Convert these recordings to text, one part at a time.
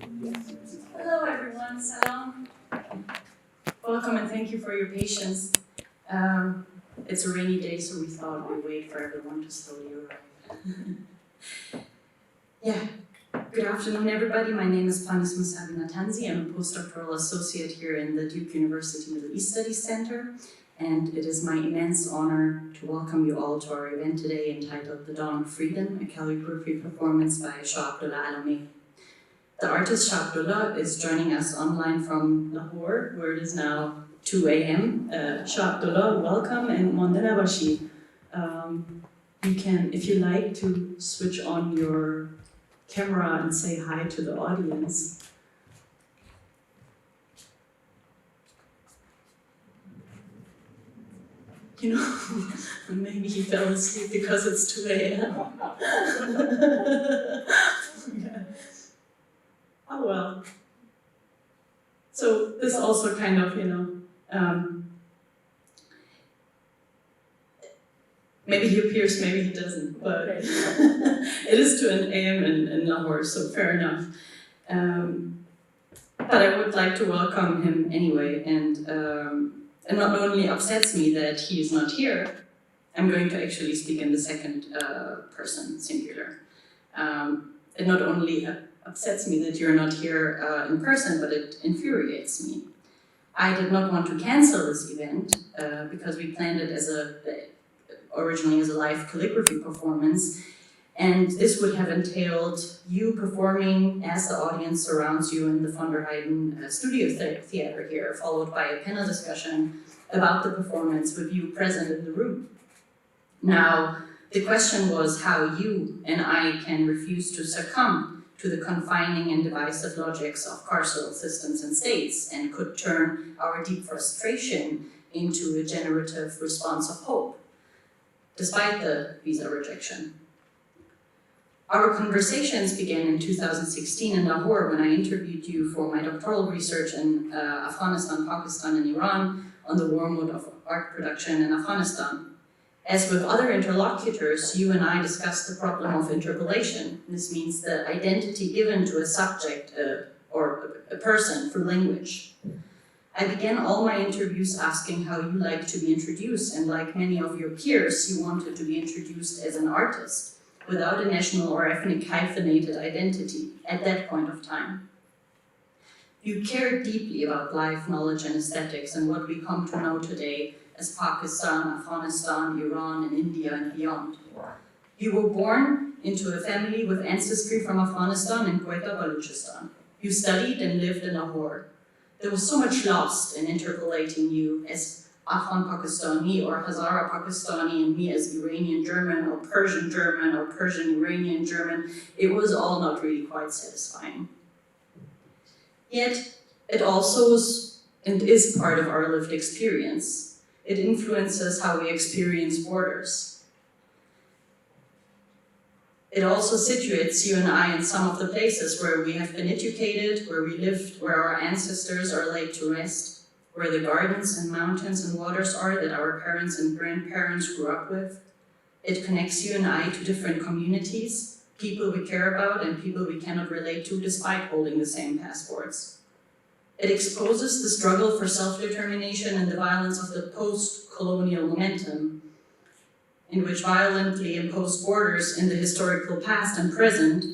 Hello everyone, salam. Welcome and thank you for your patience. It's a rainy day, so we thought we'd wait for everyone to slowly arrive. Yeah, good afternoon everybody. My name is Paniz Musawi Natanzi. I'm a postdoctoral associate here in the Duke University Middle East Studies Center, and it is my immense honor to welcome you all to our event today entitled The Dawn of Freedom, a calligraphy performance by Shah Abdullah Alamee. The artist Shah Abdullah is joining us online from Lahore, where it is now 2 a.m. Shah Abdullah, welcome, and Mondana Bashi. You can, if you like, to switch on your camera and say hi to the audience. You know, maybe he fell asleep because it's 2 a.m. Yeah. Oh well. So this also kind of, maybe he appears, maybe he doesn't, but it is 2 a.m. in Lahore, so fair enough. But I would like to welcome him anyway, and it not only upsets me that he is not here, I'm going to actually speak in the second person, singular. It not only upsets me that you're not here in person, but it infuriates me. I did not want to cancel this event because we planned it as originally as a live calligraphy performance, and this would have entailed you performing as the audience surrounds you in the Heyden Studio Theater here, followed by a panel discussion about the performance with you present in the room. Now, the question was how you and I can refuse to succumb to the confining and divisive logics of carceral systems and states, and could turn our deep frustration into a generative response of hope, despite the visa rejection. Our conversations began in 2016 in Lahore when I interviewed you for my doctoral research in Afghanistan, Pakistan, and Iran on the war mode of art production in Afghanistan. As with other interlocutors, you and I discussed the problem of interpolation. This means the identity given to a subject or a person through language. I began all my interviews asking how you like to be introduced, and like many of your peers, you wanted to be introduced as an artist, without a national or ethnic hyphenated identity at that point of time. You cared deeply about life, knowledge, and aesthetics, and what we come to know today as Pakistan, Afghanistan, Iran, and India, and beyond. You were born into a family with ancestry from Afghanistan and Quetta, Balochistan. You studied and lived in Lahore. There was so much lost in interpolating you as Afghan Pakistani or Hazara Pakistani and me as Iranian German or Persian Iranian German. It was all not really quite satisfying. Yet, it also was and is part of our lived experience. It influences how we experience borders. It also situates you and I in some of the places where we have been educated, where we lived, where our ancestors are laid to rest, where the gardens and mountains and waters are that our parents and grandparents grew up with. It connects you and I to different communities, people we care about and people we cannot relate to despite holding the same passports. It exposes the struggle for self-determination and the violence of the post-colonial momentum, in which violently imposed borders in the historical past and present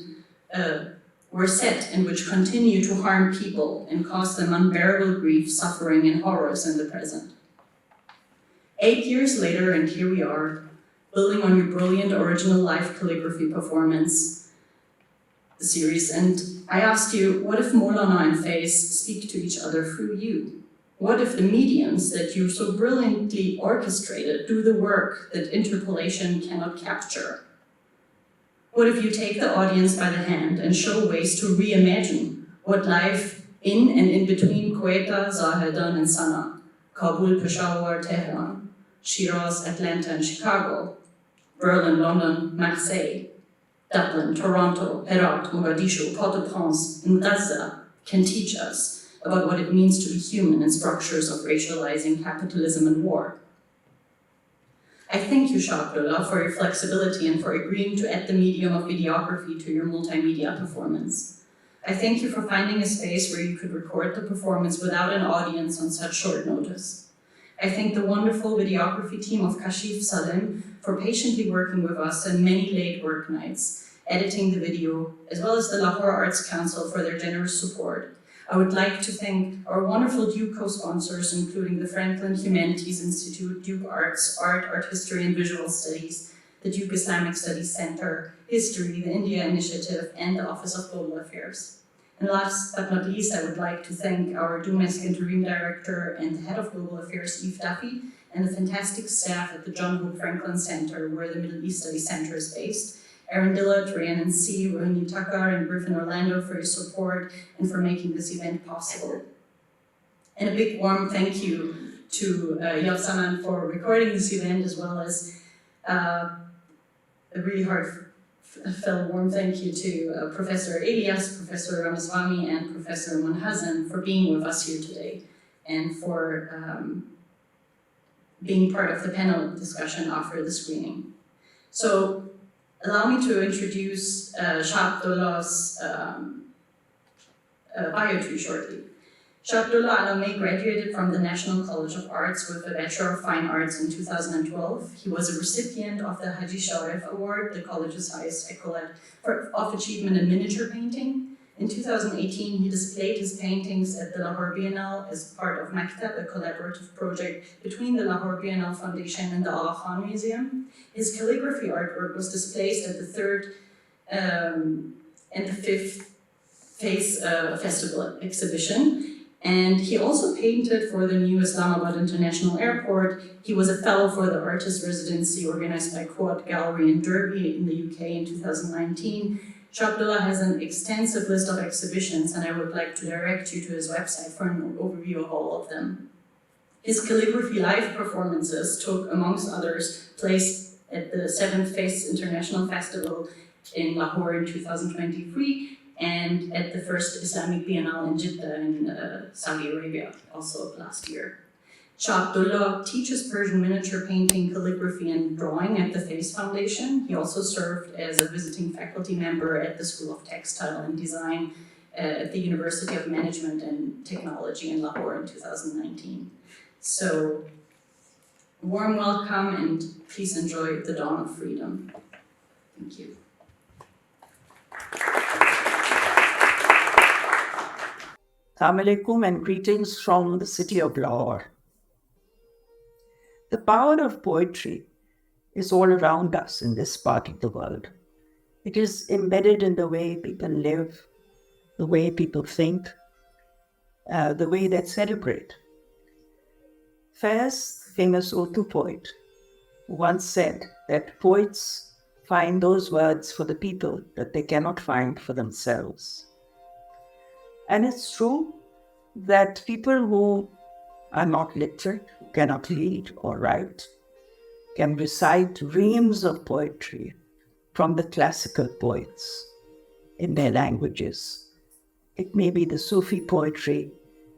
were set and which continue to harm people and cause them unbearable grief, suffering, and horrors in the present. 8 years later, and here we are, building on your brilliant original live calligraphy performance series, and I asked you, what if Molana and Faiz speak to each other through you? What if the mediums that you so brilliantly orchestrated do the work that interpolation cannot capture? What if you take the audience by the hand and show ways to reimagine what life in and in between Quetta, Zahedan, and Sana'a, Kabul, Peshawar, Tehran, Shiraz, Atlanta, and Chicago, Berlin, London, Marseille, Dublin, Toronto, Herat, Mogadishu, Port-au-Prince, and Gaza can teach us about what it means to be human in structures of racializing capitalism and war. I thank you, Shah Abdullah, for your flexibility and for agreeing to add the medium of videography to your multimedia performance. I thank you for finding a space where you could record the performance without an audience on such short notice. I thank the wonderful videography team of Kashif Salim for patiently working with us on many late work nights, editing the video, as well as the Lahore Arts Council for their generous support. I would like to thank our wonderful Duke co-sponsors, including the Franklin Humanities Institute, Duke Arts, Art History and Visual Studies, the Duke Islamic Studies Center, History, the India Initiative, and the Office of Global Affairs. And last but not least, I would like to thank our DUMESC Interim Director and the Head of Global Affairs, Eve Duffy, and the fantastic staff at the John Hope Franklin Center, where the Middle East Studies Center is based. Aaron Dillard, Rhiannon C., Rohini Tucker, and Griffin Orlando for your support and for making this event possible. And a big warm thank you to Yoav Saman for recording this event, as well as a really heartfelt warm thank you to Professor Elias, Professor Ramaswamy, and Professor Munhazim for being with us here today and for being part of the panel discussion after the screening. So allow me to introduce Shah Abdullah's bio shortly. Shah Abdullah Alamee graduated from the National College of Arts with a Bachelor of Fine Arts in 2012. He was a recipient of the Haji Sharif Award, the college's highest accolade of achievement in miniature painting. In 2018, he displayed his paintings at the Lahore Biennale as part of Maktab, a collaborative project between the Lahore Biennale Foundation and the Allah Khan Museum. His calligraphy artwork was displayed at the third and the fifth Faiz Festival exhibition. And he also painted for the new Islamabad International Airport. He was a fellow for the artist residency organized by Quad Gallery in Derby in the UK in 2019. Shah Abdullah has an extensive list of exhibitions, and I would like to direct you to his website for an overview of all of them. His calligraphy live performances took, amongst others, place at the 7th Faiz International Festival in Lahore in 2023, and at the first Islamic Biennale in Jeddah in Saudi Arabia, also last year. Shah Abdullah teaches Persian miniature painting, calligraphy, and drawing at the Faiz Foundation. He also served as a visiting faculty member at the School of Textile and Design at the University of Management and Technology in Lahore in 2019. So, warm welcome, and please enjoy the dawn of freedom. Thank you. Assalamu alaikum and greetings from the city of Lahore. The power of poetry is all around us in this part of the world. It is embedded in the way people live, the way people think, the way they celebrate. Faiz, famous Urdu poet, once said that poets find those words for the people that they cannot find for themselves. And it's true that people who are not literate, who cannot read or write, can recite reams of poetry from the classical poets in their languages. It may be the Sufi poetry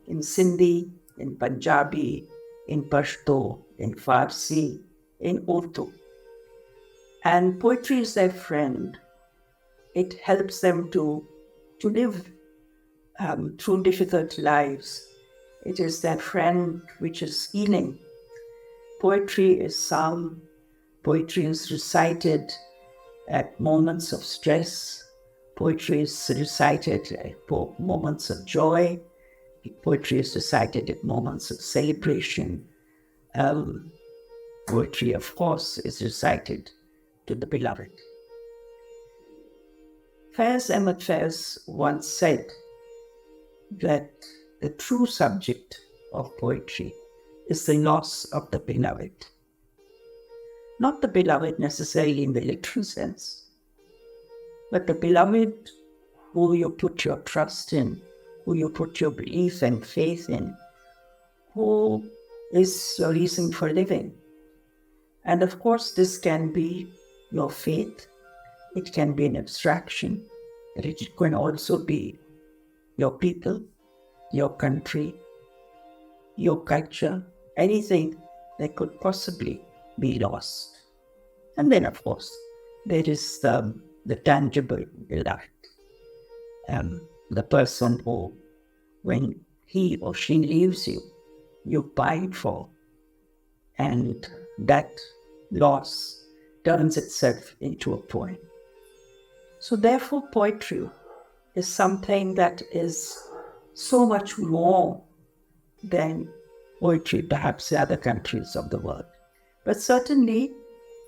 in Sindhi, in Punjabi, in Pashto, in Farsi, in Urdu. And poetry is their friend. It helps them to live through difficult lives. It is that friend which is healing. Poetry is psalm. Poetry is recited at moments of stress. Poetry is recited at moments of joy. Poetry is recited at moments of celebration. Poetry, of course, is recited to the beloved. Faiz Ahmad Faiz once said that the true subject of poetry is the loss of the beloved. Not the beloved necessarily in the literal sense, but the beloved who you put your trust in, who you put your belief and faith in, who is your reason for living. And of course, this can be your faith, it can be an abstraction, but it can also be your people, your country, your culture, anything that could possibly be lost. And then, of course, there is the tangible beloved. the person who, when he or she leaves you, you pine for, and that loss turns itself into a poem. So therefore, poetry is something that is so much more than poetry, perhaps in other countries of the world. But certainly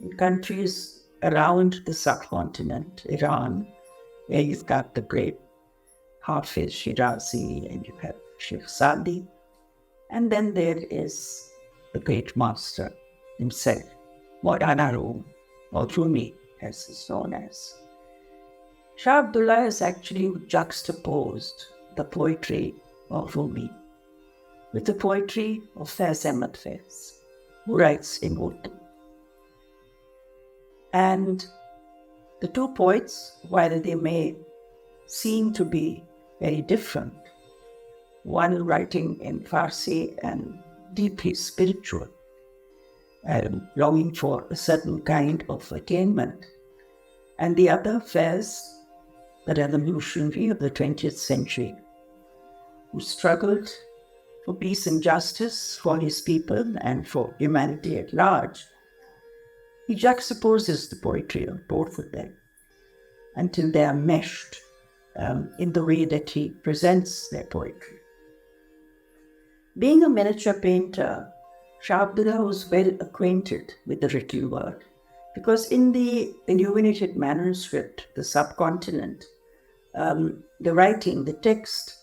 in countries around the subcontinent, Iran, where you've got the great Hafiz Shirazi and you have Sheikh Sadi, and then there is the great master himself, Molana or Rumi, as is known as. Shah Abdullah has actually juxtaposed the poetry of Rumi with the poetry of Faiz Ahmad Faiz, who writes in Urdu. And the two poets, while they may seem to be very different, one writing in Farsi and deeply spiritual, and longing for a certain kind of attainment, and the other Faiz, the revolutionary of the 20th century, who struggled for peace and justice for his people and for humanity at large. He juxtaposes the poetry of both of them until they are meshed in the way that he presents their poetry. Being a miniature painter, Shah Abdullah was well acquainted with the written word, because in the illuminated manuscript, the subcontinent, the writing, the text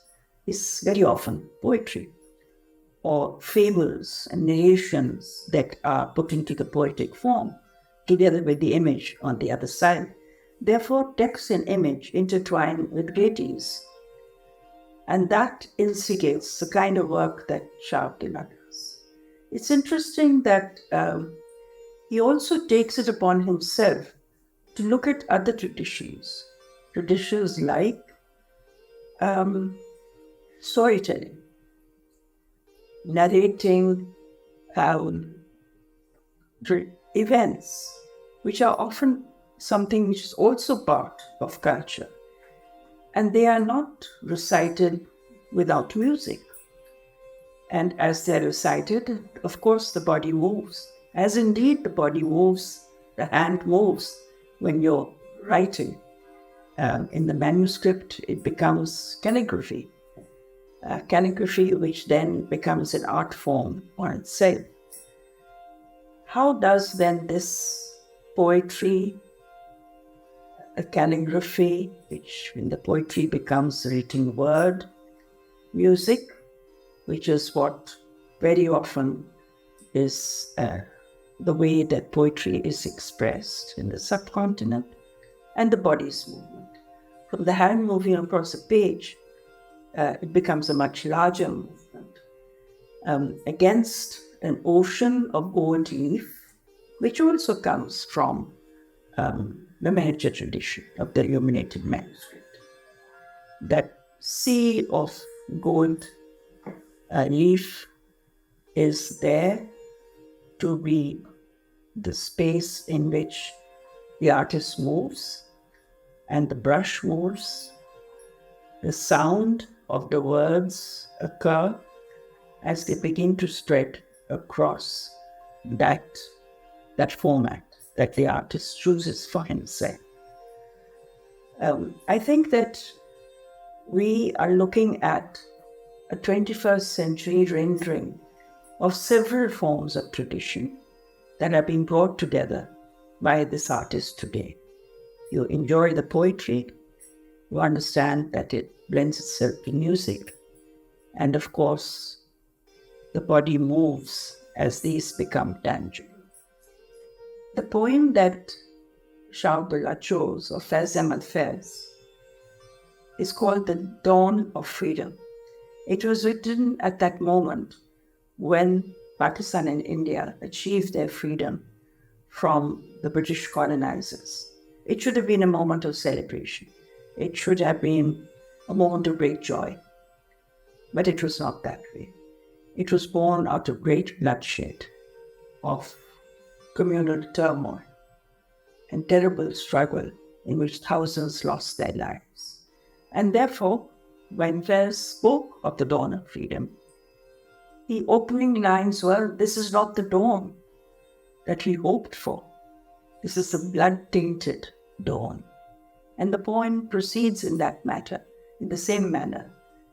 is very often poetry or fables and narrations that are put into the poetic form, together with the image on the other side. Therefore, text and image intertwine with great ease. And that instigates the kind of work that Shah Abdullah does. It's interesting that he also takes it upon himself to look at other traditions like storytelling, narrating events, which are often something which is also part of culture. And they are not recited without music. And as they're recited, of course, the body moves, as indeed the body moves, the hand moves when you're writing. In the manuscript, it becomes calligraphy. Calligraphy, which then becomes an art form on itself. How does then this poetry, a calligraphy, which in the poetry becomes written word, music, which is what very often is the way that poetry is expressed in the subcontinent, and the body's movement. From the hand moving across a page, it becomes a much larger movement against an ocean of gold leaf, which also comes from the miniature tradition of the illuminated manuscript. That sea of gold leaf is there to be the space in which the artist moves and the brush moves. The sound of the words occur as they begin to spread across that format that the artist chooses for himself. I think that we are looking at a 21st century rendering of several forms of tradition that are being brought together by this artist today. You enjoy the poetry, you understand that it blends itself to music, and of course, the body moves as these become tangible. The poem that Shah Abdullah chose, of Faiz Ahmad Faiz, is called The Dawn of Freedom. It was written at that moment when Pakistan and India achieved their freedom from the British colonizers. It should have been a moment of celebration. It should have been a moment of great joy. But it was not that way. It was born out of great bloodshed, of communal turmoil and terrible struggle in which thousands lost their lives. And therefore, when Faiz spoke of the dawn of freedom, the opening lines were, "This is not the dawn that we hoped for. This is the blood-tainted dawn." And the poem proceeds in that matter, in the same manner,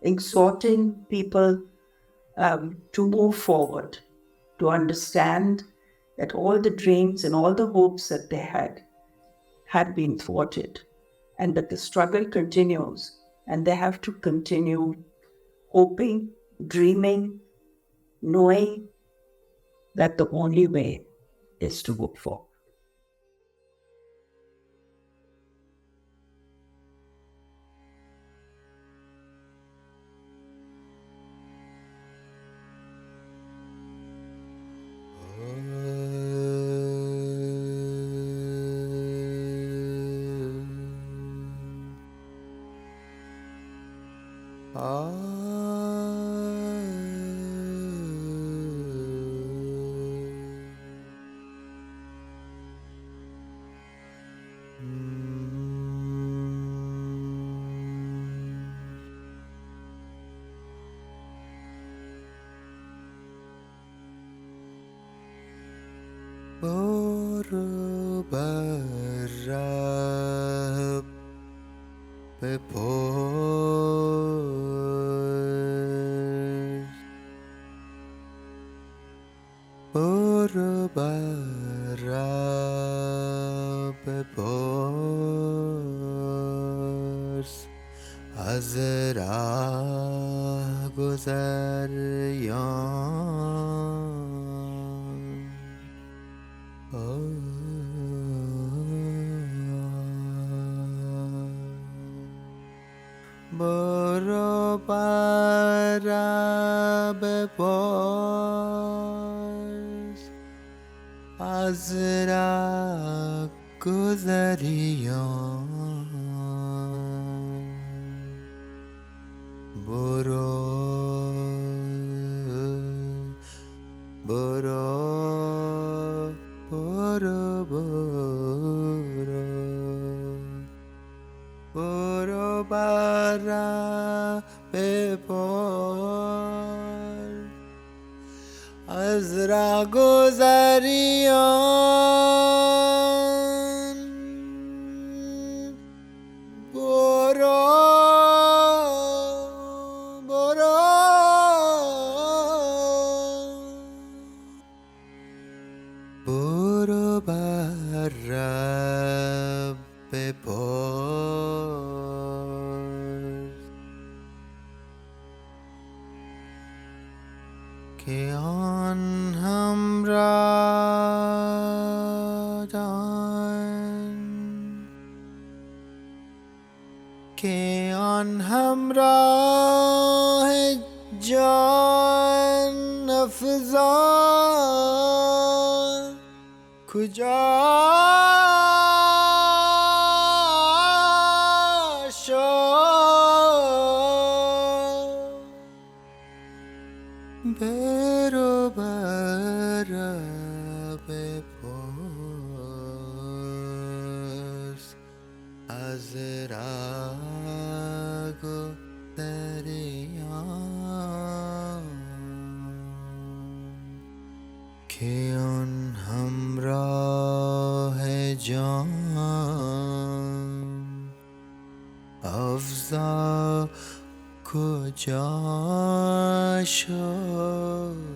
exhorting people to move forward, to understand that all the dreams and all the hopes that they had been thwarted, and that the struggle continues, and they have to continue hoping, dreaming, knowing that the only way is to go forward. برو بر رب بپرس، برو بر رب بپرس، از ره گذریان. برو بر ره بپرس، از ره گذریان. برو برو برو برو برو بر ره بپرس، از ره گذریان. برو برو برو بر ره بپرس، که آن همراهان، که آن همراه جان افزان کجا شد. برو بر ره بپرس، از ره گذریان. که آن همراه جان افزا کجا شد.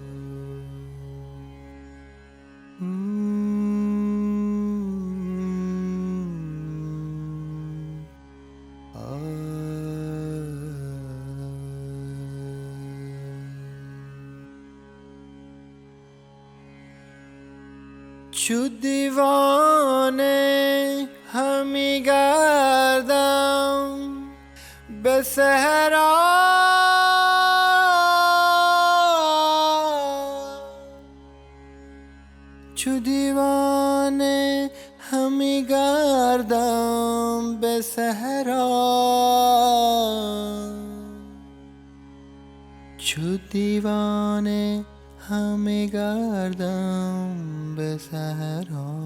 چو دیوانه همی گردم به صحرا، چو دیوانه همی گردم به صحرا، چو دیوانه همی گردم به صحرا.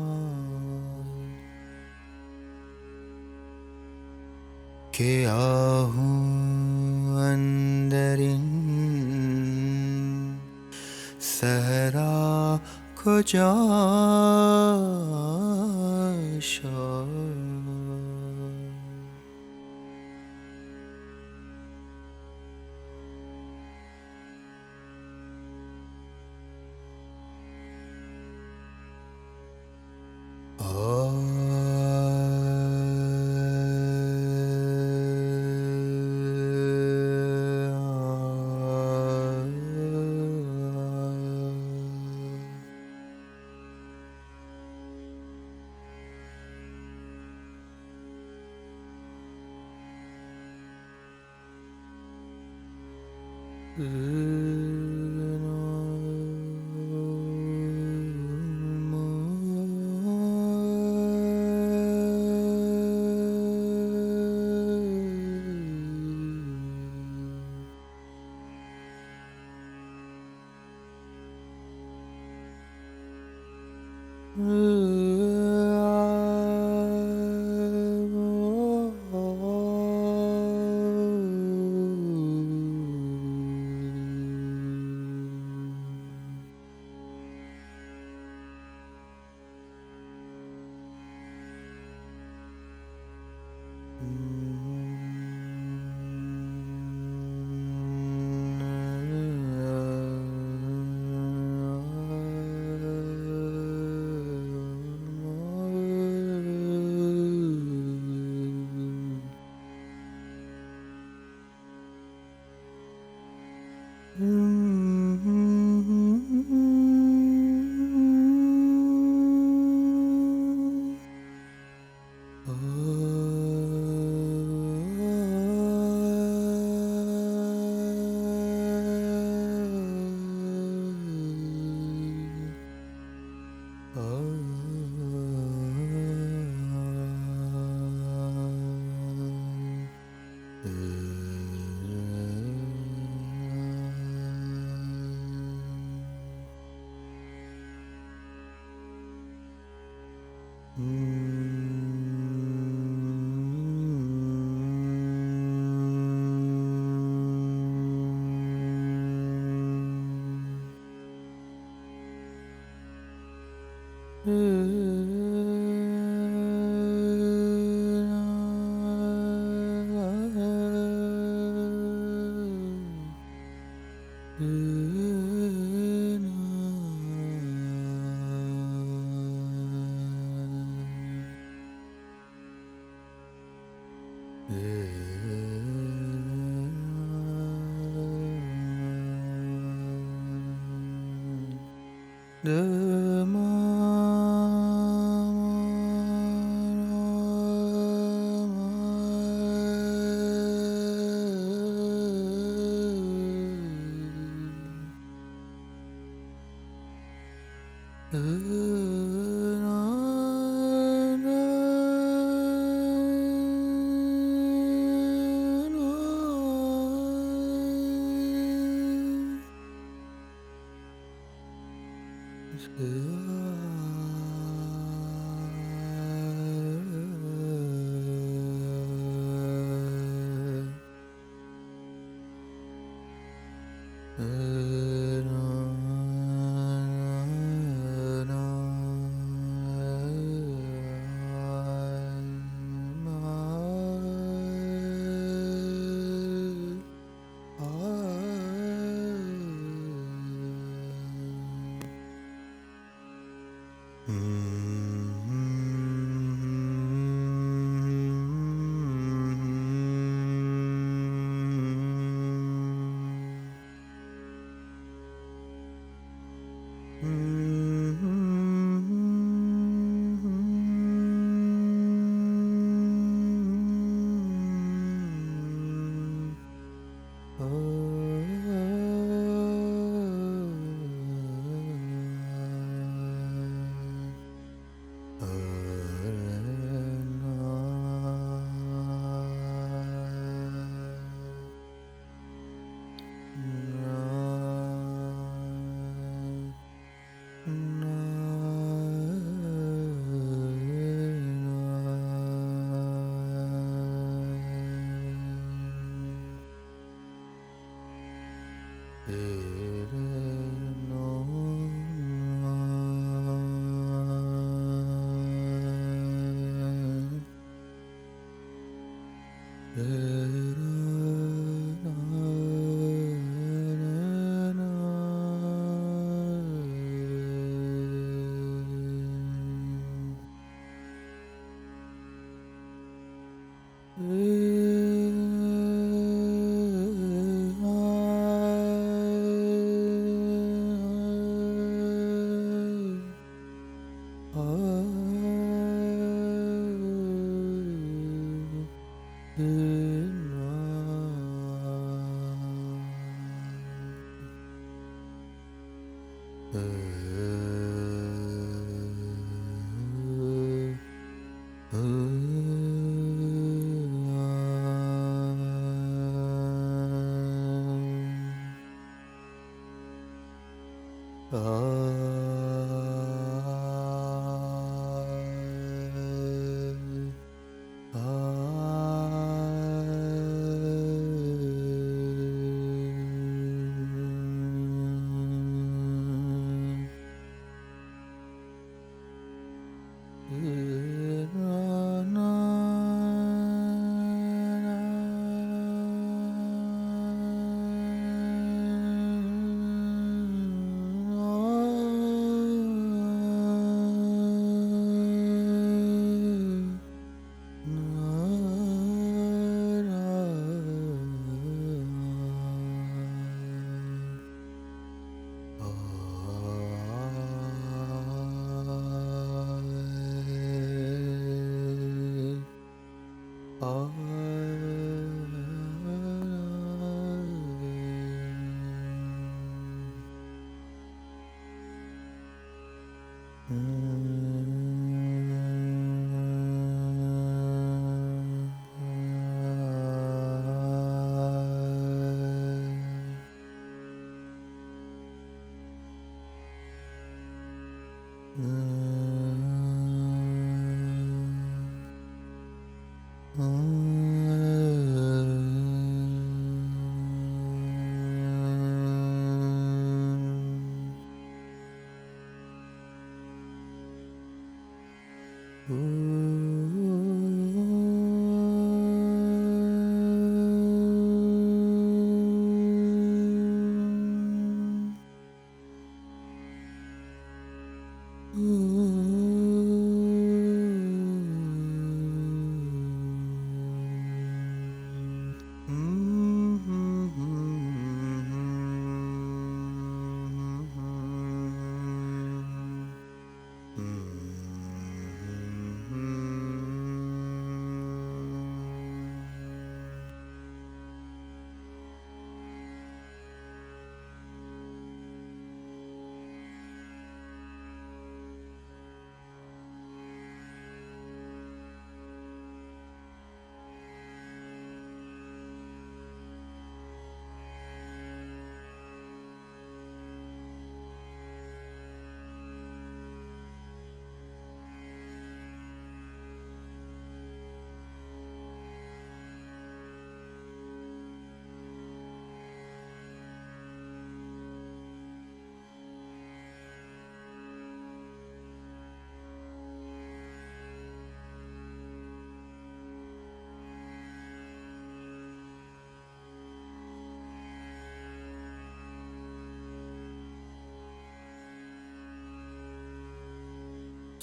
که آهو तरिन सहरा कजा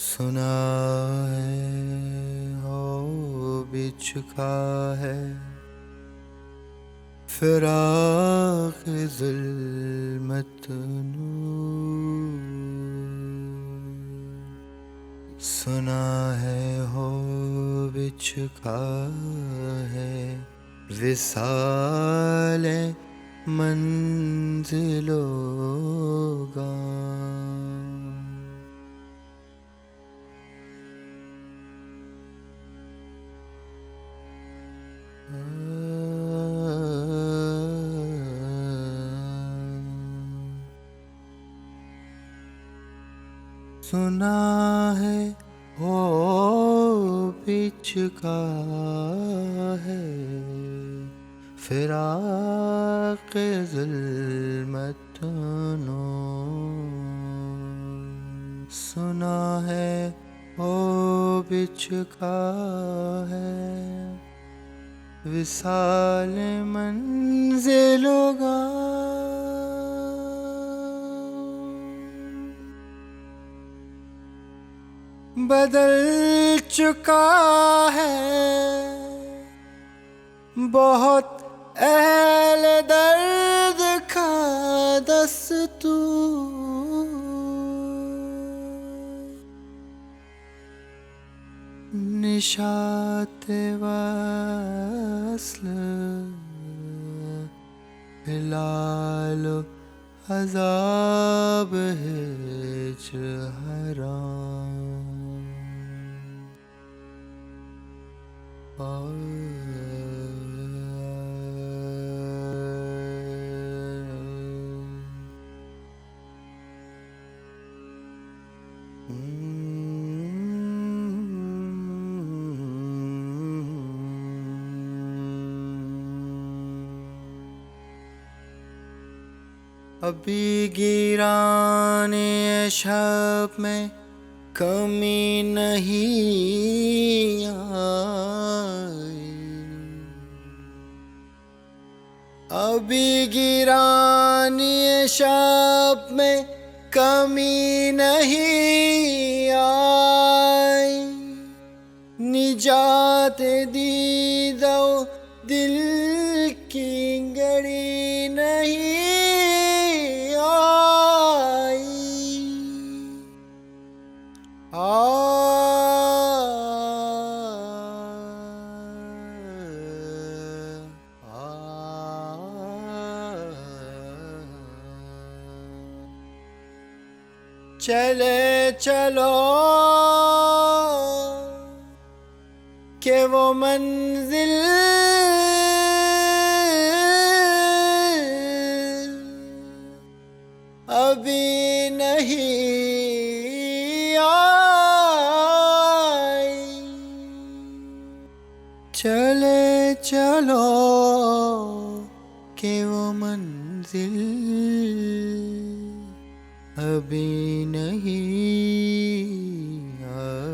सुना है हो भी चुका है फिराक ज़ुल्मत नूर, सुना है हो भी चुका है विसाले मंजिलो सुना है हो भी चुका है फिराक ज़ुल्मत नूर, सुना है हो भी चुका है विसाल मंजिलोगा बदल चुका है बहुत अहल दर्द का दस्तूर निशात वस्ल हिलालो अज़ाब हिज हराम अभी गिराने शब में कमी नहीं आई अभी गिराने शब में कमी नहीं आई निजात दी दो दिल की गड़ी नहीं चले चलो के वो मंजिल अभी नहीं आई चले चलो के वो मंजिल अभी नहीं आई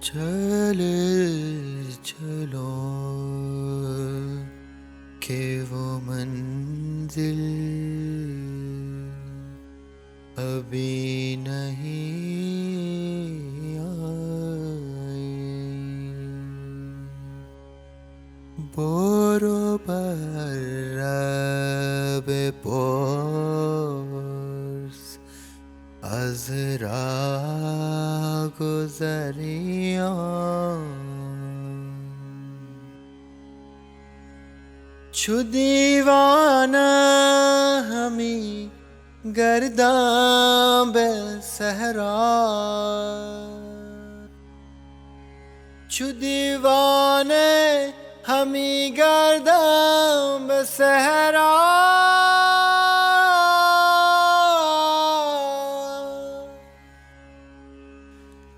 चले चलो के वो मंजिल अभी नहीं بپرس از راه گذریان چو دیوانه همی گردم به صحرا چو دیوانه همی گردم به صحرا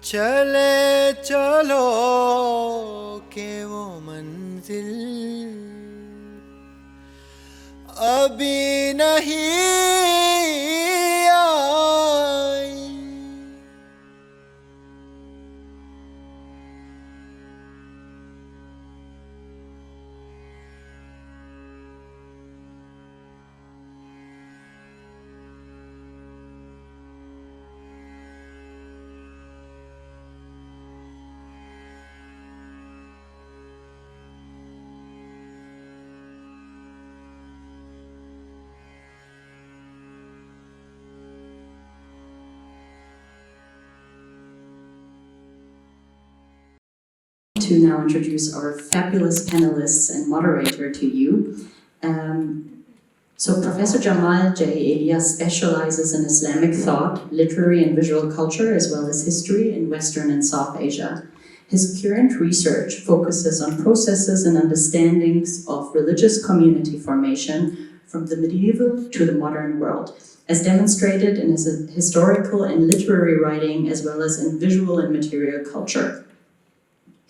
چله چلو کہ وہ منزل ابھی نہیں آئی To now introduce our fabulous panelists and moderator to you. So Professor Jamal J. Elias specializes in Islamic thought, literary and visual culture, as well as history in Western and South Asia. His current research focuses on processes and understandings of religious community formation from the medieval to the modern world, as demonstrated in his historical and literary writing, as well as in visual and material culture.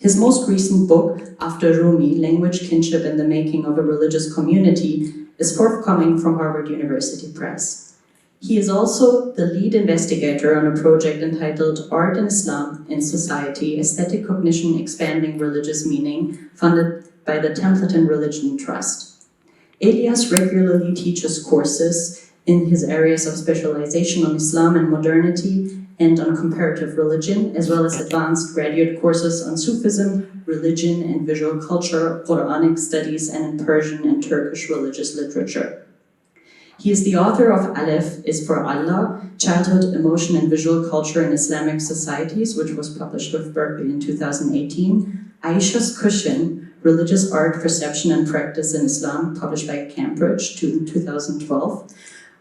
His most recent book, After Rumi, Language, Kinship, and the Making of a Religious Community, is forthcoming from Harvard University Press. He is also the lead investigator on a project entitled Art and Islam in Society, Aesthetic Cognition Expanding Religious Meaning, funded by the Templeton Religion Trust. Elias regularly teaches courses in his areas of specialization on Islam and modernity, and on comparative religion, as well as advanced graduate courses on Sufism, religion and visual culture, Quranic studies, and in Persian and Turkish religious literature. He is the author of Aleph is for Allah, Childhood, Emotion, and Visual Culture in Islamic Societies, which was published with Berkeley in 2018, Aisha's Cushion, Religious Art, Perception, and Practice in Islam, published by Cambridge in 2012,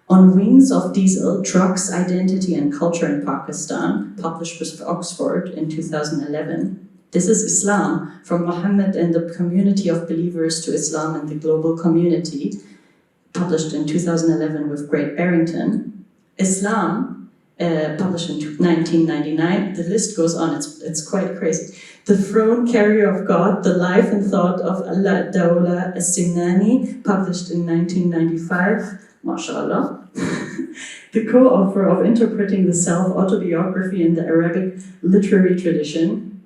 On Wings of Diesel, Trucks, Identity and Culture in Pakistan, published with Oxford in 2011. This is Islam, from Muhammad and the Community of Believers to Islam and the Global Community, published in 2011 with Great Barrington. Islam, published in 1999. The list goes on, it's quite crazy. The Throne Carrier of God, The Life and Thought of Allah Dawla As-Simnani, published in 1995. MashaAllah. The co-author of Interpreting the Self, Autobiography in the Arabic Literary Tradition,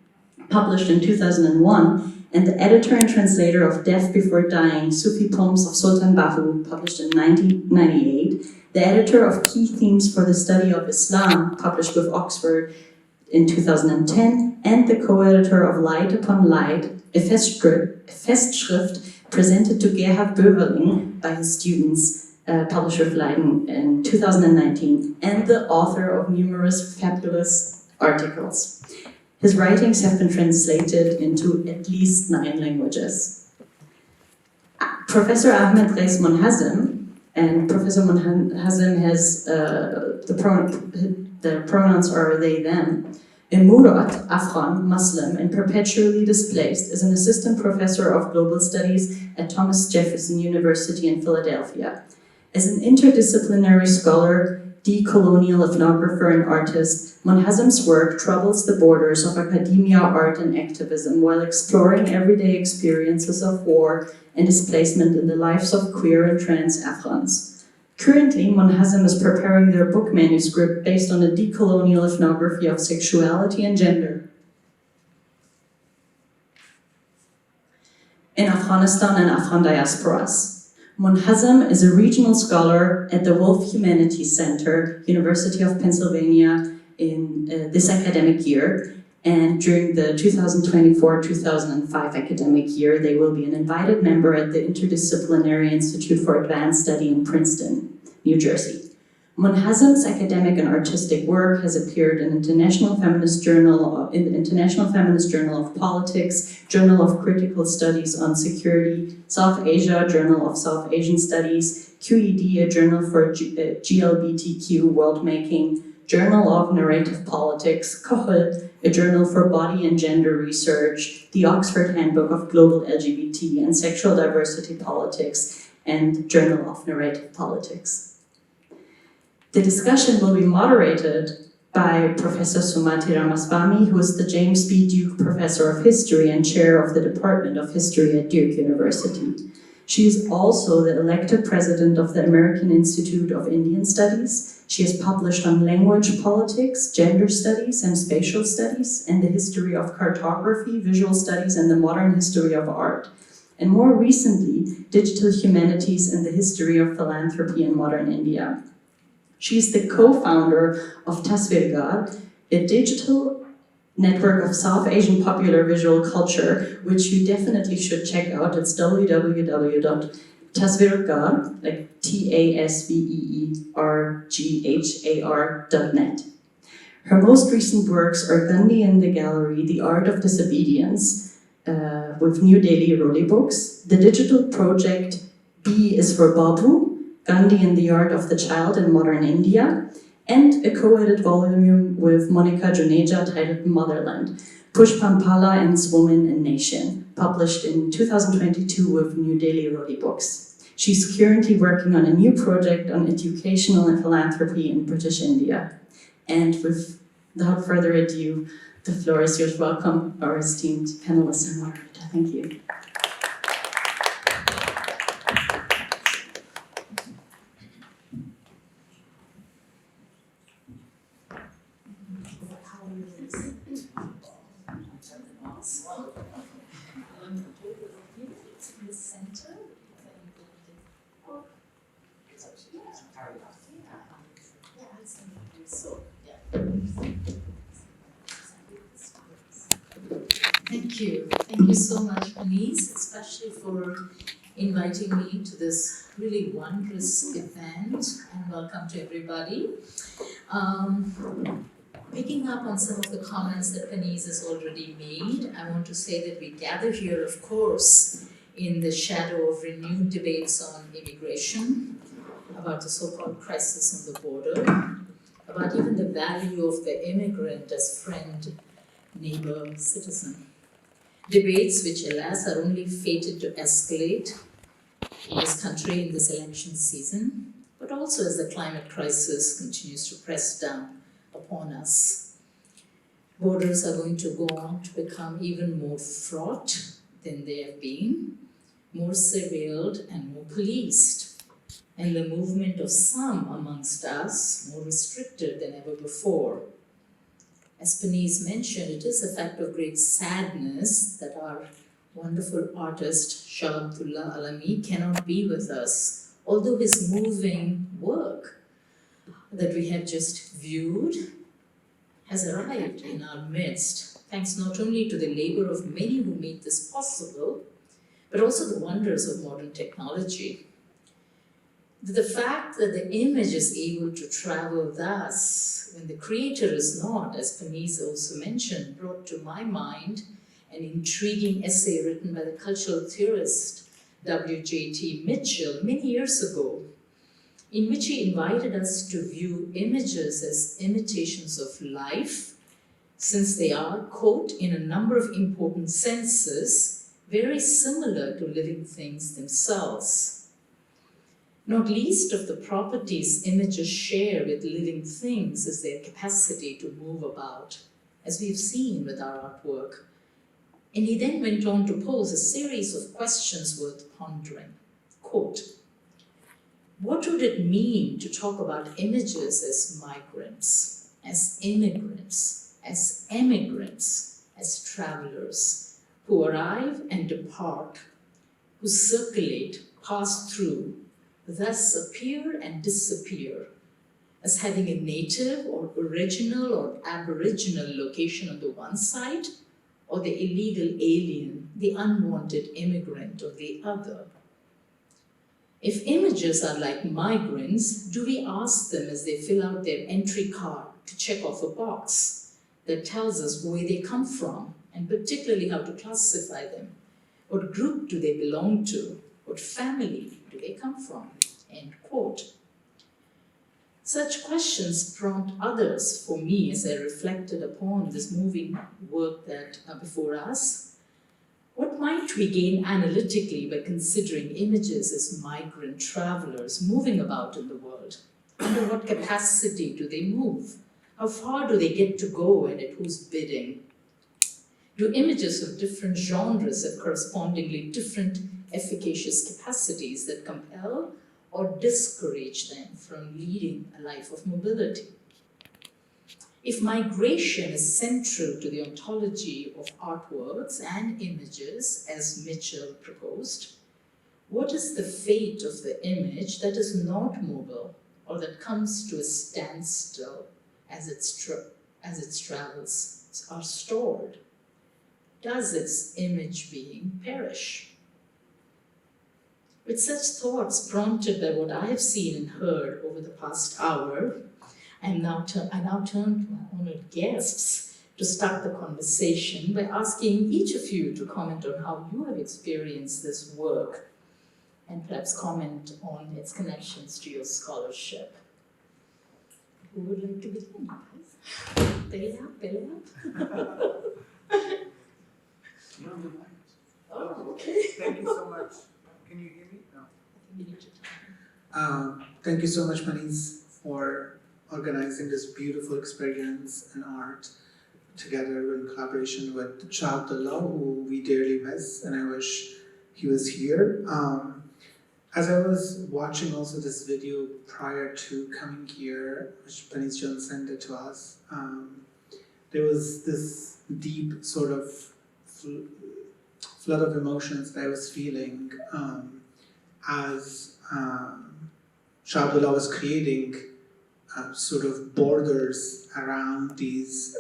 published in 2001, and the editor and translator of Death Before Dying, Sufi Poems of Sultan Bahu, published in 1998, the editor of Key Themes for the Study of Islam, published with Oxford in 2010, and the co-editor of Light Upon Light, a Festschrift presented to Gerhard Böverling by his students, published with Leiden in 2019, and the author of numerous fabulous articles. His writings have been translated into at least 9 languages. Professor Ahmad Qais Munhazim, and Professor Munhazim has the pronouns are they, them. Murat, Afghan, Muslim, and perpetually displaced, is an assistant professor of global studies at Thomas Jefferson University in Philadelphia. As an interdisciplinary scholar, decolonial ethnographer, and artist, Munhazim's work travels the borders of academia, art, and activism while exploring everyday experiences of war and displacement in the lives of queer and trans Afghans. Currently, Munhazim is preparing their book manuscript based on a decolonial ethnography of sexuality and gender in Afghanistan and Afghan diasporas. Munhazim is a regional scholar at the Wolf Humanities Center, University of Pennsylvania, in this academic year, And during the 2024-2005 academic year, they will be an invited member at the Interdisciplinary Institute for Advanced Study in Princeton, New Jersey. Munhazim's academic and artistic work has appeared in the International Feminist Journal of Politics, Journal of Critical Studies on Security, South Asia, Journal of South Asian Studies, QED, a journal for GLBTQ worldmaking, Journal of Narrative Politics, Kohol, a journal for body and gender research, the Oxford Handbook of Global LGBT and Sexual Diversity Politics, and Journal of Narrative Politics. The discussion will be moderated by Professor Sumathi Ramaswamy, who is the James B. Duke Professor of History and Chair of the Department of History at Duke University. She is also the elected president of the American Institute of Indian Studies. She has published on language politics, gender studies, and spatial studies, and the history of cartography, visual studies, and the modern history of art. And more recently, digital humanities and the history of philanthropy in modern India. She is the co-founder of Tasvirgar, a digital network of South Asian popular visual culture, which you definitely should check out. It's www.tasvirgar, like TASVEERGHAR.net. Her most recent works are Gandhi in the Gallery, The Art of Disobedience, with New Delhi Roli Books, the digital project B is for Babu, Gandhi and the Art of the Child in Modern India, and a co-edited volume with Monica Juneja titled Motherland, Pushpampala and Woman and Nation, published in 2022 with New Delhi Roli Books. She's currently working on a new project on educational and philanthropy in British India. And without further ado, the floor is yours. Welcome, our esteemed panelists and moderator. Thank you. Thank you so much, Paniz, especially for inviting me to this really wondrous event, and welcome to everybody. Picking up on some of the comments that Paniz has already made, I want to say that we gather here, of course, in the shadow of renewed debates on immigration, about the so-called crisis on the border, about even the value of the immigrant as friend, neighbor, citizen. Debates which, alas, are only fated to escalate in this country in this election season, but also as the climate crisis continues to press down upon us. Borders are going to go on to become even more fraught than they have been, more surveilled and more policed, and the movement of some amongst us more restricted than ever before. As Paniz mentioned, it is a fact of great sadness that our wonderful artist, Shah Abdullah Alamee, cannot be with us, although his moving work that we have just viewed has arrived in our midst, thanks not only to the labor of many who made this possible, but also the wonders of modern technology. The fact that the image is able to travel thus, when the creator is not, as Paniz also mentioned, brought to my mind an intriguing essay written by the cultural theorist W.J.T. Mitchell many years ago, in which he invited us to view images as imitations of life, since they are, quote, in a number of important senses, very similar to living things themselves. Not least of the properties images share with living things is their capacity to move about, as we've seen with our artwork. And he then went on to pose a series of questions worth pondering. Quote, what would it mean to talk about images as migrants, as immigrants, as emigrants, as travelers, who arrive and depart, who circulate, pass through, thus appear and disappear, as having a native or original or aboriginal location on the one side, or the illegal alien, the unwanted immigrant on the other? If images are like migrants, do we ask them as they fill out their entry card to check off a box that tells us where they come from, and particularly how to classify them? What group do they belong to? What family do they come from? End quote. Such questions prompt others for me as I reflected upon this moving work that before us. What might we gain analytically by considering images as migrant travelers moving about in the world? Under what capacity do they move? How far do they get to go, and at whose bidding? Do images of different genres have correspondingly different efficacious capacities that compel or discourage them from leading a life of mobility? If migration is central to the ontology of artworks and images, as Mitchell proposed, what is the fate of the image that is not mobile or that comes to a standstill as its travels are stored? Does its image being perish? With such thoughts prompted by what I have seen and heard over the past hour, I now turn to my honored guests to start the conversation by asking each of you to comment on how you have experienced this work, and perhaps comment on its connections to your scholarship. Who would like to begin? Pelea? Oh, okay. Thank you so much. Can you hear me? No. You need to Thank you so much, Paniz, for organizing this beautiful experience and art together in collaboration with Shah Abdullah, who we dearly miss, and I wish he was here. As I was watching also this video prior to coming here, which Paniz John sent it to us, there was this deep sort of flood of emotions that I was feeling as Shah Abdullah was creating sort of borders around these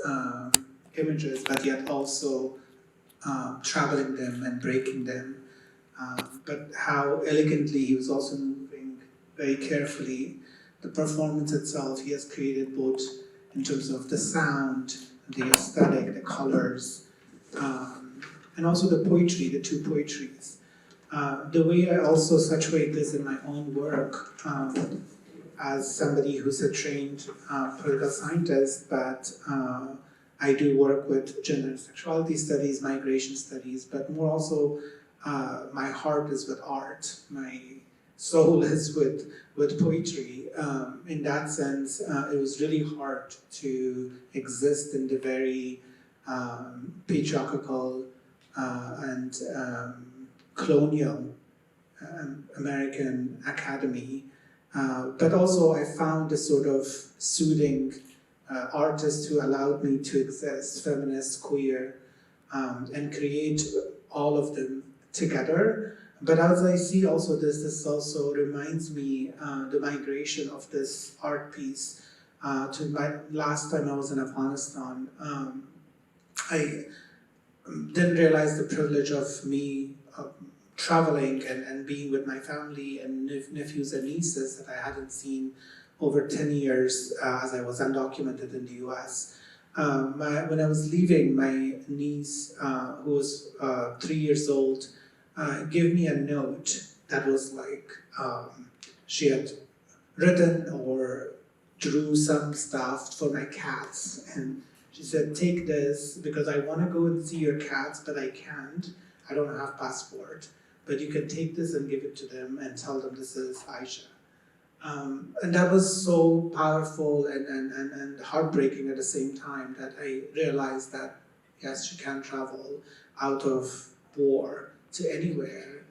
images, but yet also traveling them and breaking them. But how elegantly he was also moving very carefully. The performance itself he has created both in terms of the sound, the aesthetic, the colors, and also the poetry, the two poetries. The way I also saturate this in my own work, as somebody who's a trained political scientist, but I do work with gender and sexuality studies, migration studies, but more also my heart is with art, my soul is with poetry. In that sense, it was really hard to exist in the very patriarchal and colonial American academy. But also I found a sort of soothing artist who allowed me to exist, feminist, queer, and create all of them together. But as I see also this also reminds me the migration of this art piece. To my last time I was in Afghanistan, I didn't realize the privilege of me traveling and being with my family and nephews and nieces that I hadn't seen over 10 years as I was undocumented in the US. When I was leaving, my niece, who was 3 years old, gave me a note that was like she had written or drew some stuff for my cats, and she said, take this because I want to go and see your cats, but I can't. I don't have passport, but you can take this and give it to them and tell them this is Aisha. And that was so powerful and heartbreaking at the same time that I realized that, yes, she can travel out of war to anywhere.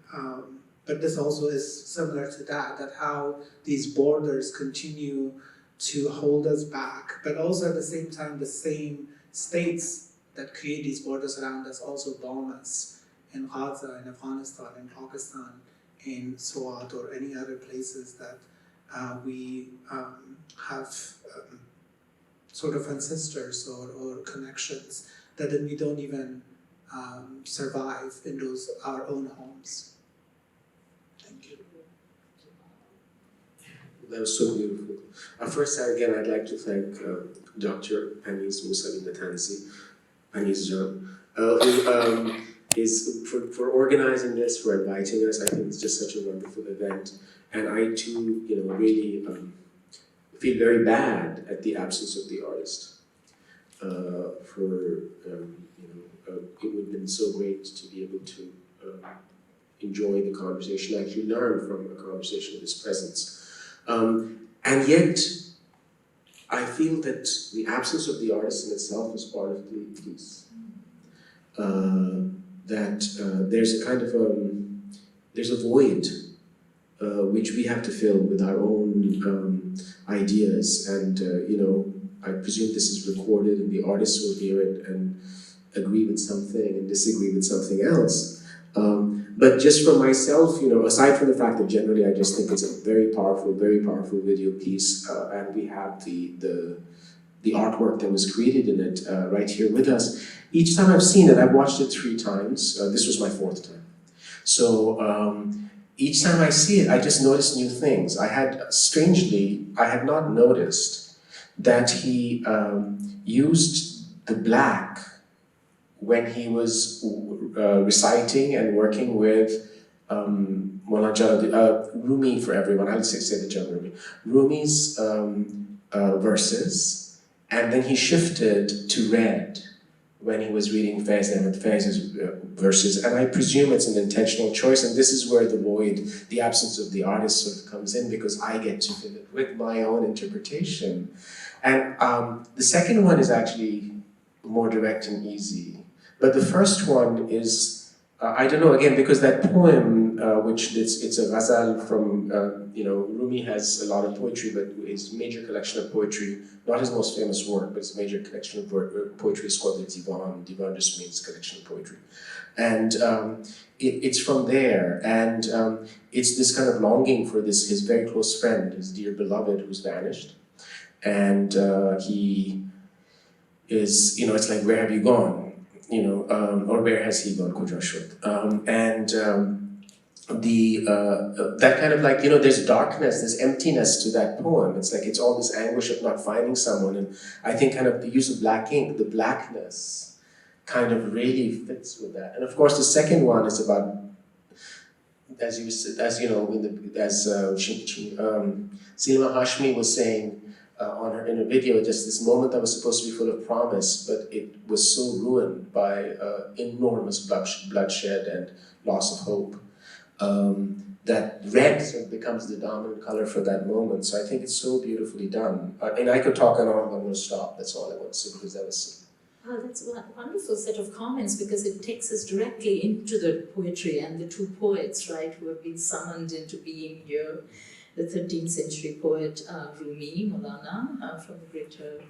But this also is similar to that how these borders continue to hold us back, but also at the same time, the same states that create these borders around us also bomb us in Gaza, in Afghanistan, in Pakistan, in Swat, or any other places that we have sort of ancestors or connections that then we don't even survive in our own homes. Thank you. That was so beautiful. First, again, I'd like to thank Dr. Paniz Musawi Natanzi, Paniz who is for organizing this, for inviting us. I think it's just such a wonderful event, and I too, really feel very bad at the absence of the artist. It would have been so great to be able to enjoy the conversation, actually learn from a conversation with his presence. And yet, I feel that the absence of the artist in itself is part of the piece. There's a kind of there's a void which we have to fill with our own ideas, and I presume this is recorded and the artists will hear it and agree with something and disagree with something else. But just for myself, aside from the fact that generally I just think it's a very powerful video piece, and we have the artwork that was created in it right here with us. Each time I've seen it, I've watched it 3 times. This was my 4th time. So each time I see it, I just notice new things. I had not noticed that he used the black when he was reciting and working with Rumi, for everyone, I would say the Jamal Rumi. Rumi's verses, and then he shifted to red when he was reading Faiz Ahmad Faiz's verses, and I presume it's an intentional choice, and this is where the void, the absence of the artist sort of comes in, because I get to fill it with my own interpretation. And the second one is actually more direct and easy. But the first one is, I don't know, again, because that poem, which it's a ghazal from, Rumi has a lot of poetry, but his major collection of poetry, not his most famous work, but his major collection of poetry is called the Divan. Divan just means collection of poetry. And it's from there, and it's this kind of longing for his very close friend, his dear beloved who's vanished. And he is, it's like, where have you gone? Or where has he gone, Kuja Shud? That kind of like, there's darkness, there's emptiness to that poem. It's like, it's all this anguish of not finding someone. And I think kind of the use of black ink, the blackness, kind of really fits with that. And of course, the second one is about, as Silma Hashmi was saying, in her video, just this moment that was supposed to be full of promise, but it was so ruined by enormous bloodshed and loss of hope, that red sort of becomes the dominant color for that moment. So I think it's so beautifully done. And I could talk on, I'm going to stop. That's all I want to say, because that was... Oh, that's a wonderful set of comments, because it takes us directly into the poetry and the 2 poets, right, who have been summoned into being here. The 13th century poet Rumi, Molana, from the greater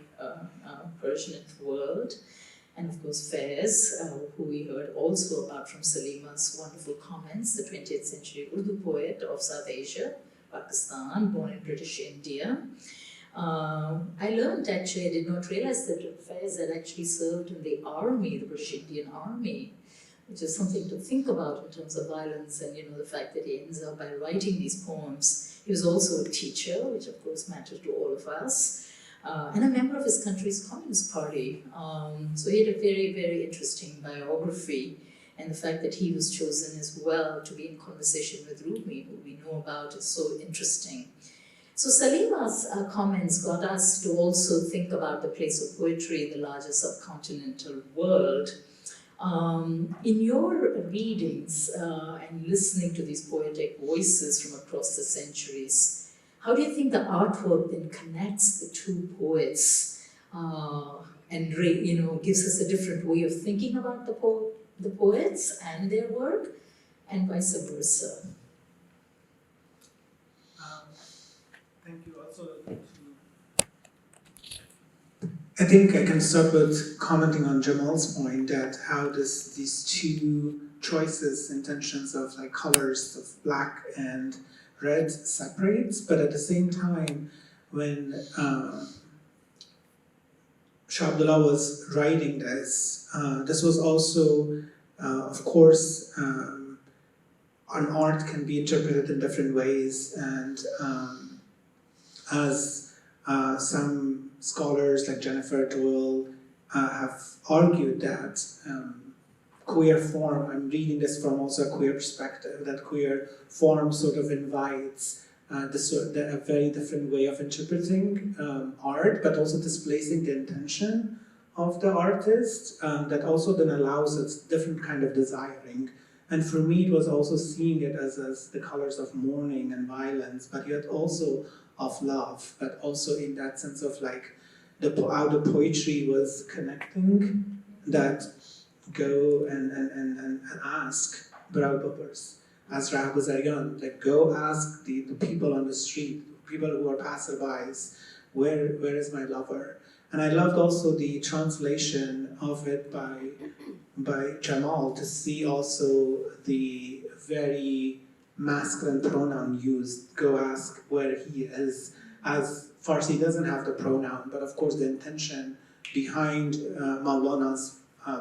Persian world, and of course Faiz, who we heard also about from Salima's wonderful comments, the 20th century Urdu poet of South Asia, Pakistan, born in British India. I learned actually, I did not realize that Faiz had actually served in the army, the British Indian Army, which is something to think about in terms of violence, and the fact that he ends up by writing these poems. He was also a teacher, which of course mattered to all of us, and a member of his country's Communist Party. So he had a very, very interesting biography, and the fact that he was chosen as well to be in conversation with Rumi, who we know about, is so interesting. So Salima's comments got us to also think about the place of poetry in the larger subcontinental world. In your readings and listening to these poetic voices from across the centuries, how do you think the artwork then connects the 2 poets and gives us a different way of thinking about the poets and their work, and vice versa? Thank you. Also, I think I can start with commenting on Jamal's point that how does these 2 choices, intentions of like colors of black and read separate, but at the same time, when Shah Abdullah was writing this, this was also, of course, an art can be interpreted in different ways, and as some scholars like Jennifer Doyle have argued that queer form, I'm reading this from also a queer perspective, that queer form sort of invites a very different way of interpreting art, but also displacing the intention of the artist, that also then allows a different kind of desiring. And for me, it was also seeing it as the colors of mourning and violence, but yet also of love, but also in that sense of like how the poetry was connecting, that go and ask Braubuppers, as Rahguzarian, like go ask the people on the street, people who are passerbys, where is my lover? And I loved also the translation of it by Jamal, to see also the very masculine pronoun used, go ask where he is, as Farsi doesn't have the pronoun, but of course the intention behind Maulana's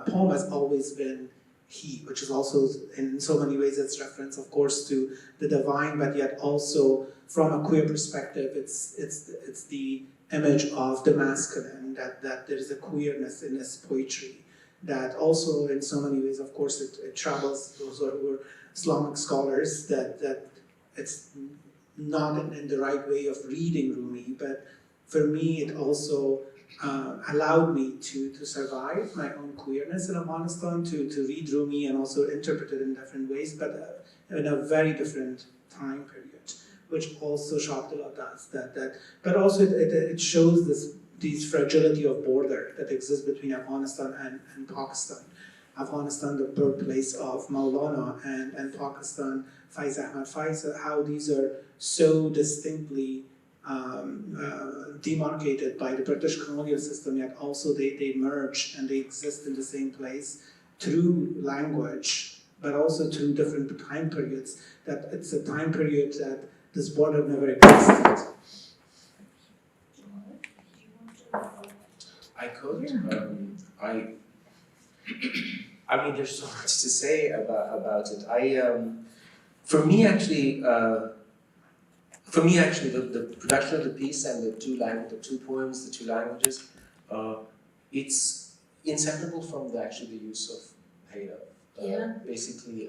poem has always been he, which is also in so many ways it's reference, of course, to the divine, but yet also from a queer perspective, it's the image of the masculine, that there is a queerness in this poetry, that also in so many ways, of course, it travels those who are Islamic scholars, that it's not in the right way of reading Rumi, but for me it also allowed me to survive my own queerness in Afghanistan, to read Rumi and also interpret it in different ways, but in a very different time period, which also Shah Abdullah does. But also it shows these fragility of border that exists between Afghanistan and Pakistan. Afghanistan, the birthplace of Maulana, and Pakistan, Faiz Ahmad Faiz, how these are so distinctly demarcated by the British colonial system, yet also they merge and they exist in the same place through language, but also through different time periods, that it's a time period that this border never existed. I could. I mean, there's so much to say about it. For me, actually, the production of the piece and the two poems, the two languages, it's inseparable from the use of Heyden. Basically,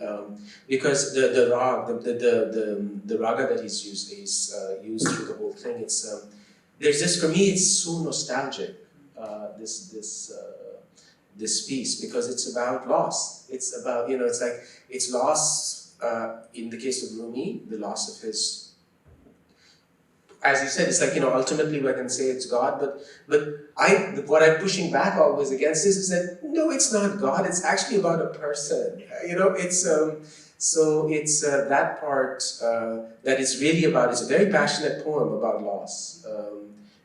because the raga that he's used is used through the whole thing. It's there's this, for me, it's so nostalgic. This piece, because it's about loss. It's about, it's loss in the case of Rumi, the loss of his, as you said, it's like, ultimately we can say it's God, but what I'm pushing back always against this is that, no, it's not God, it's actually about a person. So it's that part that is really about, it's a very passionate poem about loss.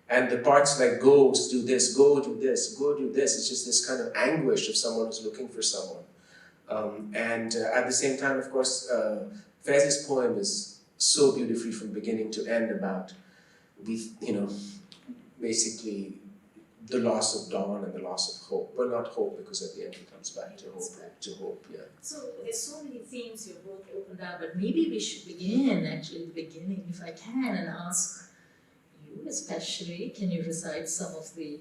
And the parts like go do this, go do this, go do this, it's just this kind of anguish of someone who's looking for someone. And at the same time, of course, Faiz's poem is so beautifully from beginning to end about, basically the loss of dawn and the loss of hope. Well, not hope, because at the end it comes back to hope, yeah. So there's so many themes you've both opened up, but maybe we should begin actually at the beginning, if I can, and ask you especially, can you recite some of the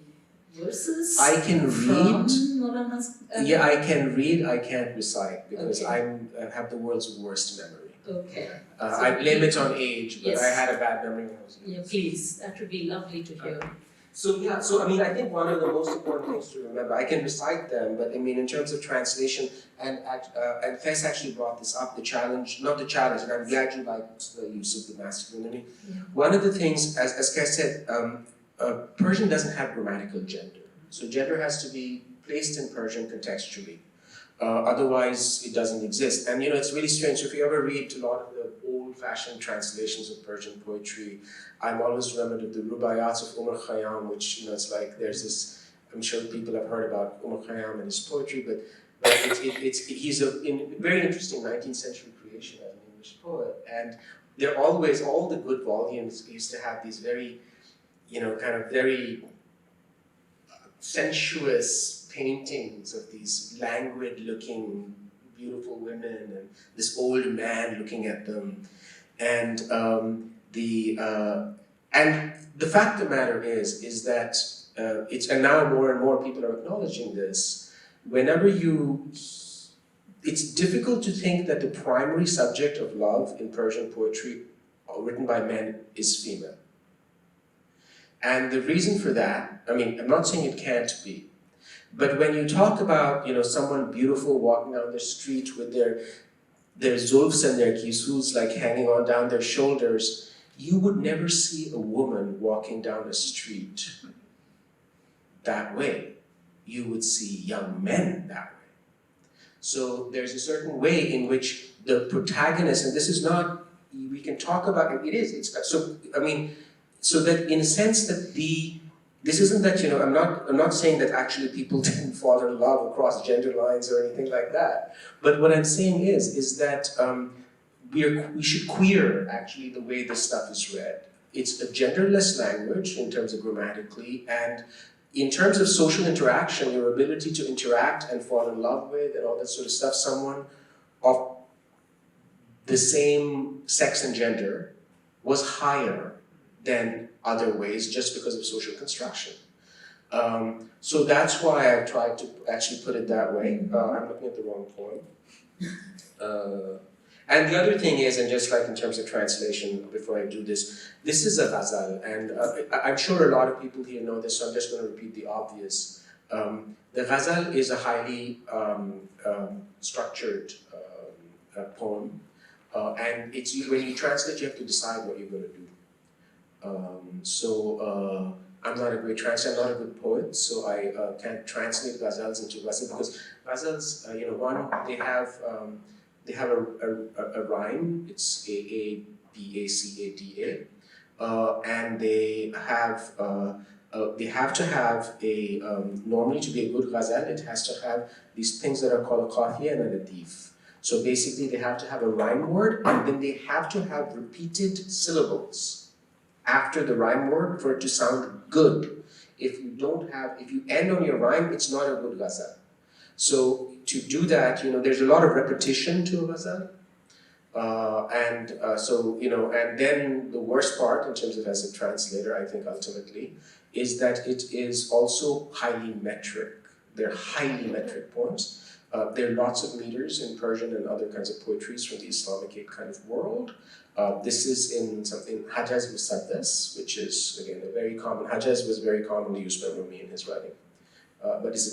verses? I can read. Molana's, Yeah, I can read, I can't recite, because I have the world's worst memory. Okay. I blame it on age, but Yes. I had a bad memory when I was young. Yeah, please, that would be lovely to hear. So I mean, I think one of the most important things to remember, I can recite them, but I mean, in terms of translation, and Faiz actually brought this up, not the challenge, and I'm glad you liked the use of the masculinity. Yeah. One of the things, as Qais said, Persian doesn't have grammatical gender. So gender has to be placed in Persian contextually. Otherwise, it doesn't exist. And it's really strange. If you ever read a lot of the old-fashioned translations of Persian poetry, I'm always remembered of the Rubaiyats of Umar Khayyam, which, it's like there's this, I'm sure people have heard about Umar Khayyam and his poetry, but he's a very interesting 19th century creation as an English poet. And they're always, all the good volumes used to have these very, kind of very sensuous paintings of these languid-looking, beautiful women and this old man looking at them. And the fact of the matter is that and now more and more people are acknowledging this. It's difficult to think that the primary subject of love in Persian poetry written by men is female. And the reason for that, I'm not saying it can't be, but when you talk about, someone beautiful walking down the street with their zulfs and their kisus like hanging on down their shoulders, you would never see a woman walking down the street that way. You would see young men that way. So there's a certain way in which the protagonist, and this is not, we can talk about it, so that in a sense that this isn't that, I'm not saying that actually people didn't fall in love across gender lines or anything like that. But what I'm saying is that we should queer actually the way this stuff is read. It's a genderless language in terms of grammatically, and in terms of social interaction, your ability to interact and fall in love with and all that sort of stuff, someone of the same sex and gender was higher than other ways just because of social construction. So that's why I've tried to actually put it that way. I'm looking at the wrong poem. And the other thing is, and just like in terms of translation, before I do this is a ghazal, and I'm sure a lot of people here know this, so I'm just going to repeat the obvious. The ghazal is a highly structured poem, and when you translate, you have to decide what you're going to do. I'm not a great translator, I'm not a good poet, so I can't translate ghazals into ghazal, because ghazals, they have a rhyme, it's A-A-B-A-C-A-D-A, and they have to have normally to be a good ghazal, it has to have these things that are called a qafiya and a latif. So basically they have to have a rhyme word, and then they have to have repeated syllables after the rhyme word for it to sound good. If you end on your rhyme, it's not a good ghazal. So to do that, there's a lot of repetition to a ghazal. And then the worst part in terms of as a translator, I think ultimately, is that it is also highly metric. They're highly metric poems. There are lots of meters in Persian and other kinds of poetries from the Islamic kind of world. This is in something, Hajaz Musaddas, which is, again, Hajaz was very commonly used by Rumi in his writing.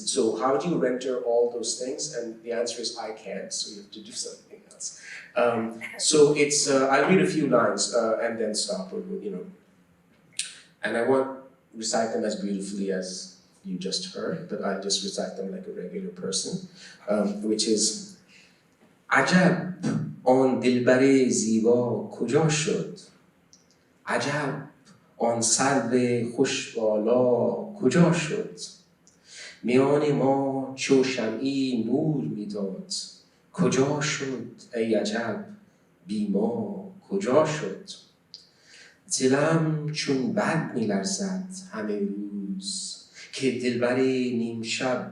So how do you render all those things? And the answer is I can't, so you have to do something else. So it's, I'll read a few lines and then stop, and I won't recite them as beautifully as you just heard, but I'll just recite them like a regular person, which is عجب آن دلبر زیبا کجا شد؟ عجب آن سرو خوش بالا کجا شد؟ میان ما چو شمعی نور میداد کجا شد ای عجب بی ما کجا شد؟ دلم چون برق می‌لرزد همه روز که دلبر نیم شب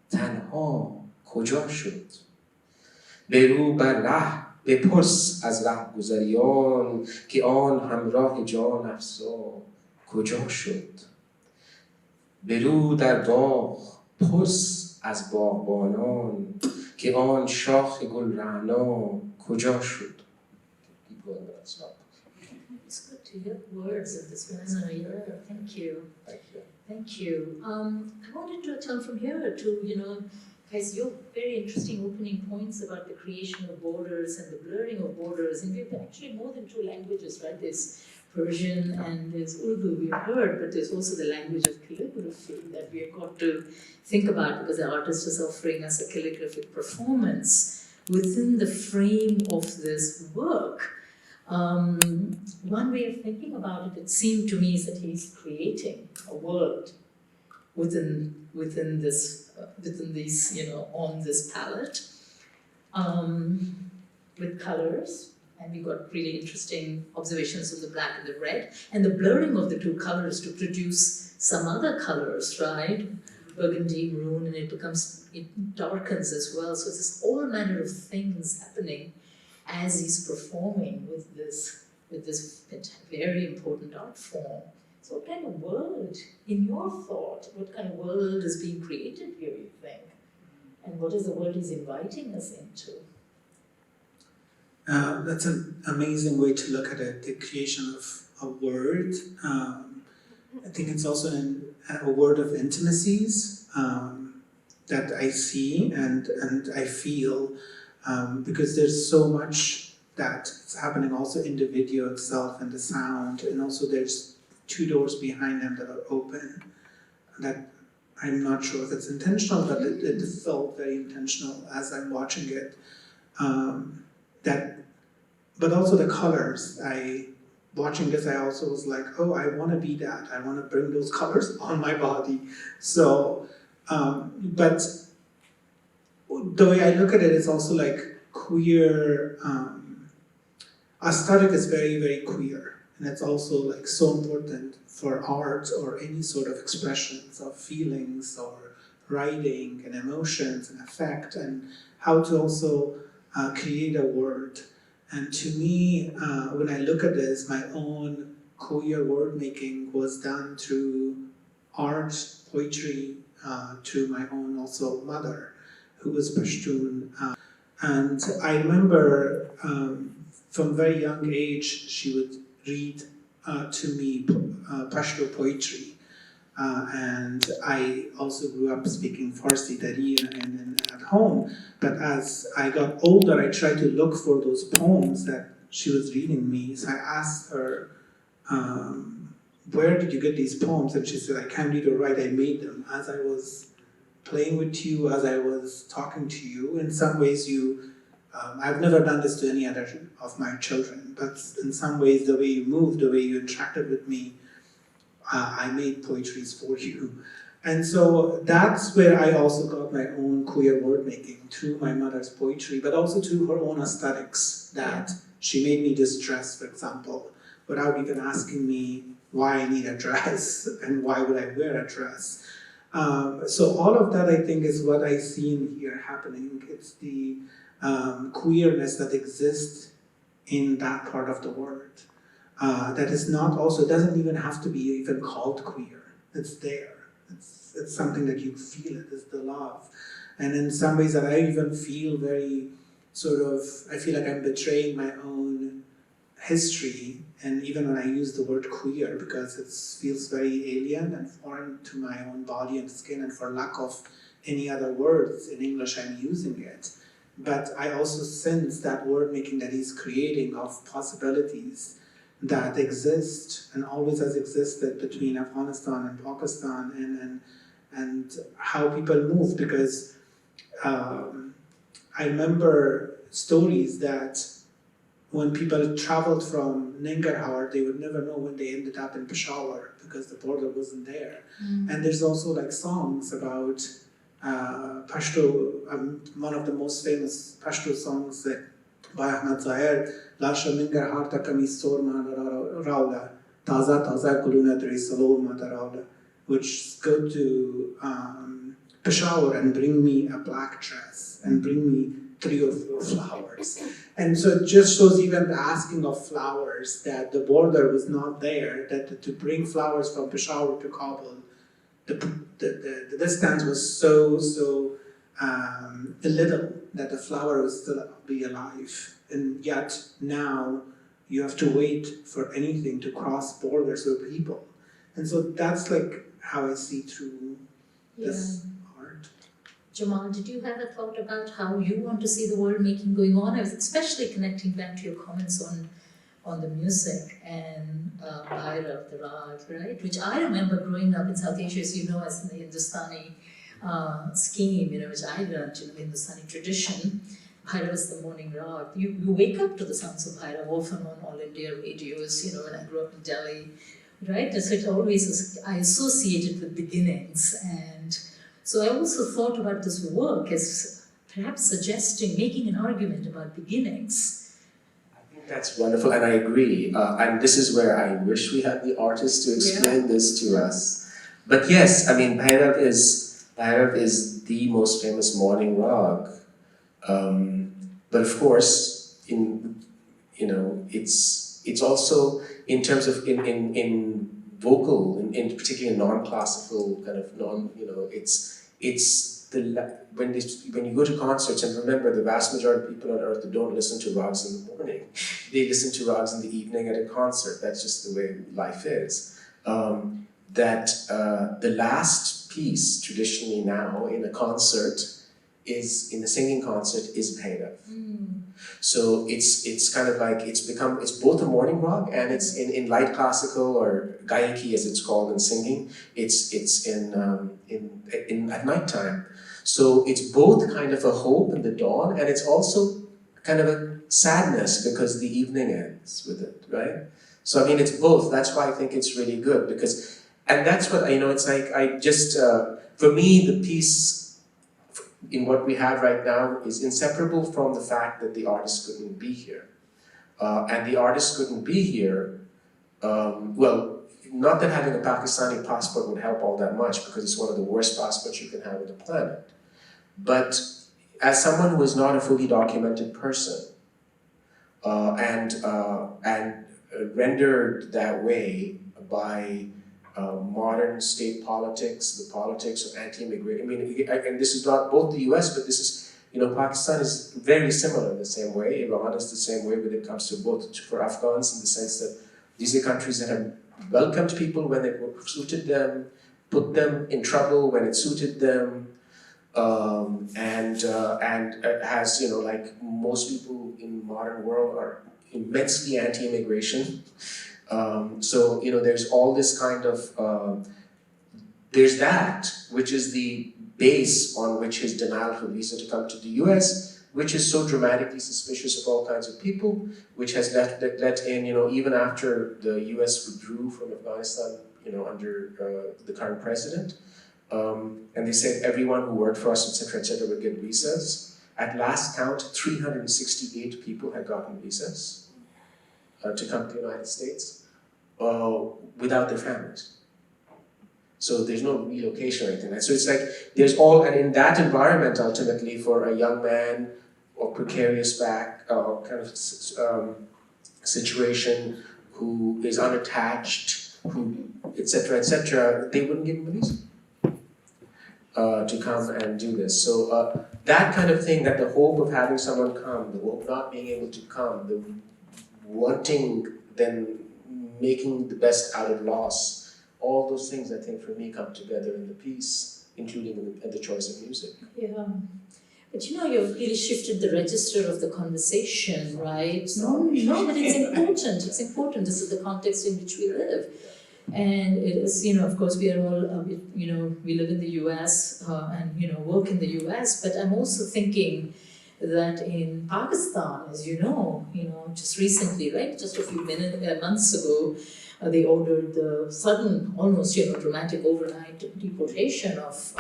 تنها کجا شد؟ برو بر ره بپرس از رهگذریان که آن همراه جان افزا کجا شد؟ برو در باغ پرس از باغبانان که آن شاخ گل رعنا کجا شد؟ It's good to hear words of this person. Thank you. Thank you. I wanted to turn from here to, Qais, your very interesting opening points about the creation of borders and the blurring of borders. And we have actually more than two languages, right? There's Persian and there's Urdu, we've heard, but there's also the language of calligraphy that we have got to think about, because the artist is offering us a calligraphic performance within the frame of this work. One way of thinking about it, it seemed to me, is that he's creating a world within these, on this palette, with colors, And we got really interesting observations of the black and the red, and the blurring of the two colors to produce some other colors, right? Burgundy, maroon, and it darkens as well. So there's all manner of things happening as he's performing with this very important art form. So what kind of world, in your thought, what kind of world is being created here, you think? And what is the world he's inviting us into? That's an amazing way to look at it, the creation of a word. I think it's also a word of intimacies that I see and I feel, because there's so much that's happening also in the video itself and the sound, and also there's two doors behind them that are open that I'm not sure if it's intentional, but it felt very intentional as I'm watching it. But also the colors. Watching this, I also was like, oh, I want to be that. I want to bring those colors on my body. So, but the way I look at it is also like queer. Aesthetic is very, very queer, and it's also like so important for art or any sort of expressions of feelings or writing and emotions and affect, and how to also create a word. And to me, when I look at this, my own queer word making was done through art, poetry, through my own also mother, who was Pashtun. And I remember from very young age, she would read to me Pashto poetry. And I also grew up speaking Farsi, Dari, and at home. But as I got older, I tried to look for those poems that she was reading me. So I asked her, where did you get these poems? And she said, I can't read or write, I made them. As I was playing with you, as I was talking to you, in some ways I've never done this to any other of my children, but in some ways the way you moved, the way you interacted with me, I made poetries for you. And so that's where I also got my own queer word making, through my mother's poetry, but also through her own aesthetics, that she made me this dress, for example, without even asking me why I need a dress and why would I wear a dress. So all of that, I think, is what I see in here happening. It's the queerness that exists in that part of the world. That is not also, doesn't even have to be even called queer. It's there. It's something that you feel it, it's the love. And in some ways that I even feel very I feel like I'm betraying my own history, and even when I use the word queer, because it feels very alien and foreign to my own body and skin, and for lack of any other words in English, I'm using it. But I also sense that word making that he's creating of possibilities that exist and always has existed between Afghanistan and Pakistan, and how people move, because I remember stories that when people traveled from Nangarhar, they would never know when they ended up in Peshawar because the border wasn't there. And there's also like songs about Pashto, one of the most famous Pashto songs that by Ahmad Zahir, Lasha Nangarhar ta kami stor ma raula, taza taza kuluna dri salor ma raula, which go to Peshawar and bring me a black dress and bring me 3 or 4 flowers. And so it just shows even the asking of flowers, that the border was not there, that to bring flowers from Peshawar to Kabul, the distance was so little that the flower would still be alive. And yet now you have to wait for anything to cross borders with people. And so that's like how I see through this art. Jamal, did you have a thought about how you want to see the world making going on? I was especially connecting back to your comments on the music and Bhairav, the Rag, right? Which I remember growing up in South Asia, as you know, as in the Hindustani scheme, which I learned in the Hindustani tradition. Bhairav is the morning Rag. You wake up to the sounds of Bhairav, often on All India radios, when I grew up in Delhi, right? And so it always I associated with beginnings. And so I also thought about this work as perhaps making an argument about beginnings. I think That's wonderful, and I agree. And this is where I wish we had the artist to explain this to us. But yes, I mean, Bhairav is the most famous morning rag. But of course, it's also in terms of in vocal, in particularly in non-classical kind of when you go to concerts, and remember, the vast majority of people on earth don't listen to rags in the morning. They listen to rags in the evening at a concert. That's just the way life is. The last piece traditionally now in a concert in a singing concert is Bhairav. So it's kind of like it's both a morning rag and it's in light classical or gaiki as it's called in singing. It's in at nighttime. So it's both kind of a hope in the dawn, and it's also kind of a sadness because the evening ends with it, right? So I mean, it's both. That's why I think it's really good and that's what it's like. I just for me, the piece in what we have right now is inseparable from the fact that the artist couldn't be here, and the artist couldn't be here. Well, not that having a Pakistani passport would help all that much because it's one of the worst passports you can have on the planet. But as someone who is not a fully documented person, and rendered that way by modern state politics, the politics of anti-immigration. I mean, and this is not both the US, but this is, Pakistan is very similar in the same way. Iran is the same way when it comes to both for Afghans, in the sense that these are countries that have welcomed people when it suited them, put them in trouble when it suited them, and has, like most people in modern world are immensely anti-immigration. So, there's all this kind of, there's that, which is the base on which his denial for visa to come to the US, which is so dramatically suspicious of all kinds of people, which has let in, even after the US withdrew from Afghanistan, under the current president, and they said everyone who worked for us, etc., would get visas. At last count, 368 people had gotten visas to come to the United States without their families. So there's no relocation or anything. And so it's like and in that environment, ultimately, for a young man or precarious kind of situation who is unattached, etc., they wouldn't give him a visa to come and do this. So that kind of thing, that the hope of having someone come, the hope of not being able to come, the wanting, then making the best out of loss, all those things, I think, for me, come together in the piece, including the choice of music. Yeah. But you've really shifted the register of the conversation, right? No, but it's important. It's important. This is the context in which we live. And it is, of course, we are all, we live in the US and, work in the US, but I'm also thinking that in Pakistan, as just recently, right, just a few months ago, they ordered the sudden, almost, dramatic overnight deportation of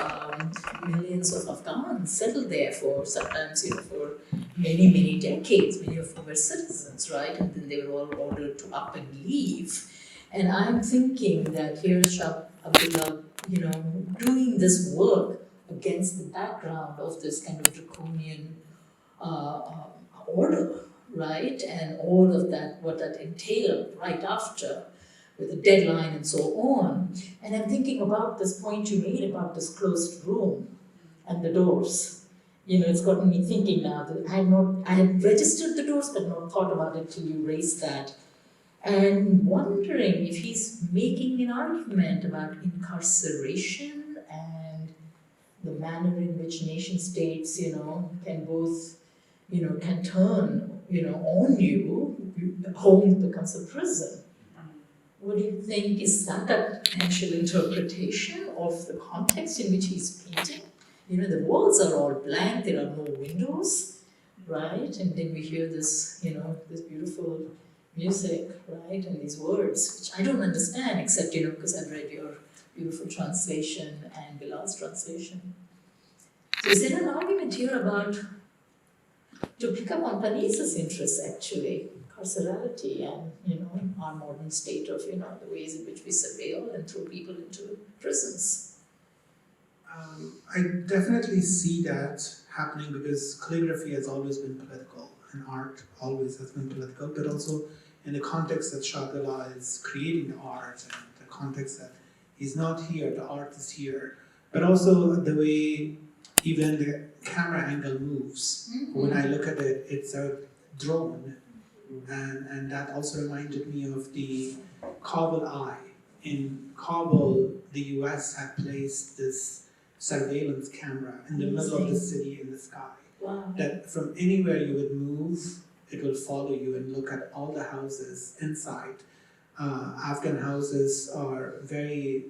millions of Afghans settled there for sometimes, for many, many decades. Many of them were citizens, right? And then they were all ordered to up and leave. And I'm thinking that here's Shah Abdullah, doing this work against the background of this kind of draconian order, right? And all of that, what that entailed right after, with the deadline and so on. And I'm thinking about this point you made about this closed room and the doors. It's gotten me thinking now that I had registered the doors but not thought about it till you raised that. And wondering if he's making an argument about incarceration and the manner in which nation states, can both, can turn, on you, home becomes a prison. What do you think? Is that a potential interpretation of the context in which he's painting? The walls are all blank, there are no windows, right? And then we hear this, this beautiful music, right? And these words, which I don't understand, except, because I've read your beautiful translation and Bilal's translation. So is there an argument here about, to pick up on Paniz's interest, actually, carcerality and, our modern state of, the ways in which we surveil and throw people into prisons. I definitely see that happening because calligraphy has always been political and art always has been political, but also in the context that Shah Abdullah is creating the art and the context that he's not here, the art is here, but also the way even the camera angle moves. Mm-hmm. When I look at it, it's a drone, and that also reminded me of the Kabul Eye. In Kabul, the US had placed this surveillance camera in the middle of the city in the sky. Wow. That from anywhere you would move, it will follow you and look at all the houses inside. Afghan houses are very,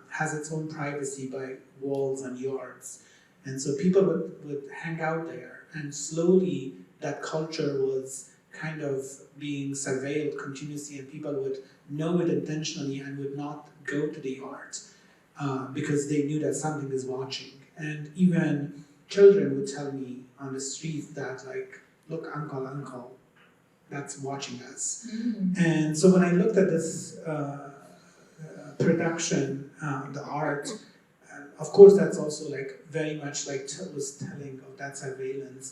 has its own privacy by walls and yards. And so people would hang out there, and slowly that culture was kind of being surveilled continuously, and people would know it intentionally and would not go to the yard because they knew that something is watching. And even children would tell me on the street that, like, look, uncle, that's watching us. Mm-hmm. And so when I looked at this production, the art, of course that's also like very much like was telling of that surveillance,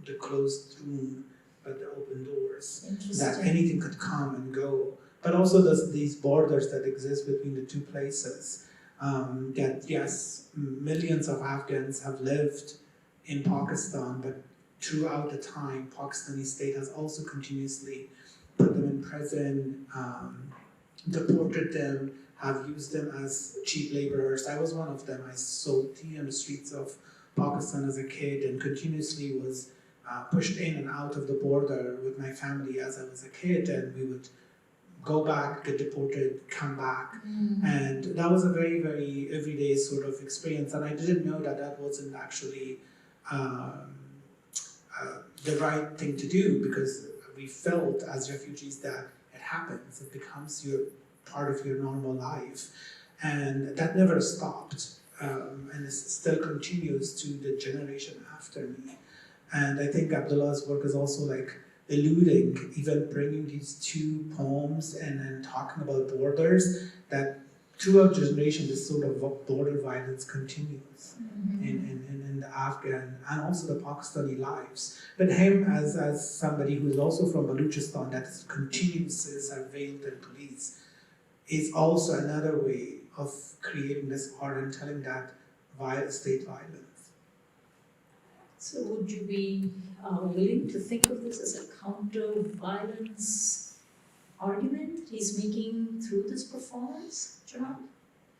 the closed room, but the open doors, that anything could come and go. But also these borders that exist between the two places, that yes, millions of Afghans have lived in Pakistan, but throughout the time, Pakistani state has also continuously put them in prison, deported them, have used them as cheap laborers. I was one of them. I sold tea on the streets of Pakistan as a kid and continuously was pushed in and out of the border with my family as I was a kid, and we would go back, get deported, come back. Mm. And that was a very, very everyday sort of experience, and I didn't know that wasn't actually the right thing to do, because we felt as refugees that it happens, it becomes part of your normal life, and that never stopped, and it still continues to the generation after me. And I think Abdullah's work is also like alluding, even bringing these two poems and talking about borders, that throughout generation this sort of border violence continues in the Afghan and also the Pakistani lives. But him as somebody who is also from Balochistan, that is continuously surveilled and policed, is also another way of creating this art and telling that state violence. So would you be willing to think of this as a counter-violence argument he's making through this performance, Jamal?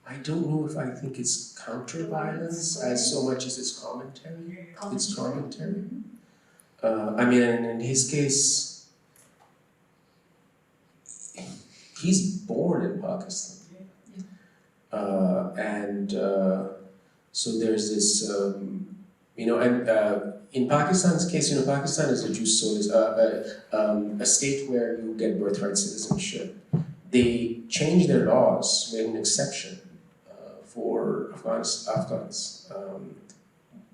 I don't know if I think it's counter-violence as so much as it's commentary. It's commentary. I mean, in his case, he's born in Pakistan. So there's this, in Pakistan's case, Pakistan is a jus solis, a state where you get birthright citizenship. They changed their laws, made an exception for Afghans,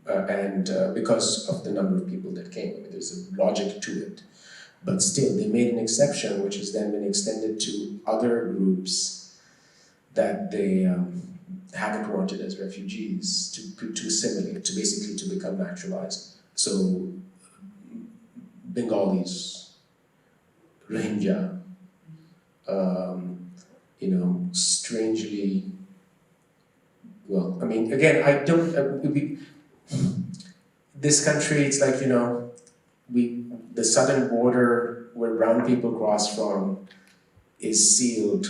and because of the number of people that came. I mean, there's a logic to it. But still, they made an exception, which has then been extended to other groups that they haven't wanted as refugees to assimilate, to basically to become naturalized. So Bengalis, Rohingya, strangely, well, I mean, again, I don't, this country, it's like, the southern border where brown people cross from is sealed.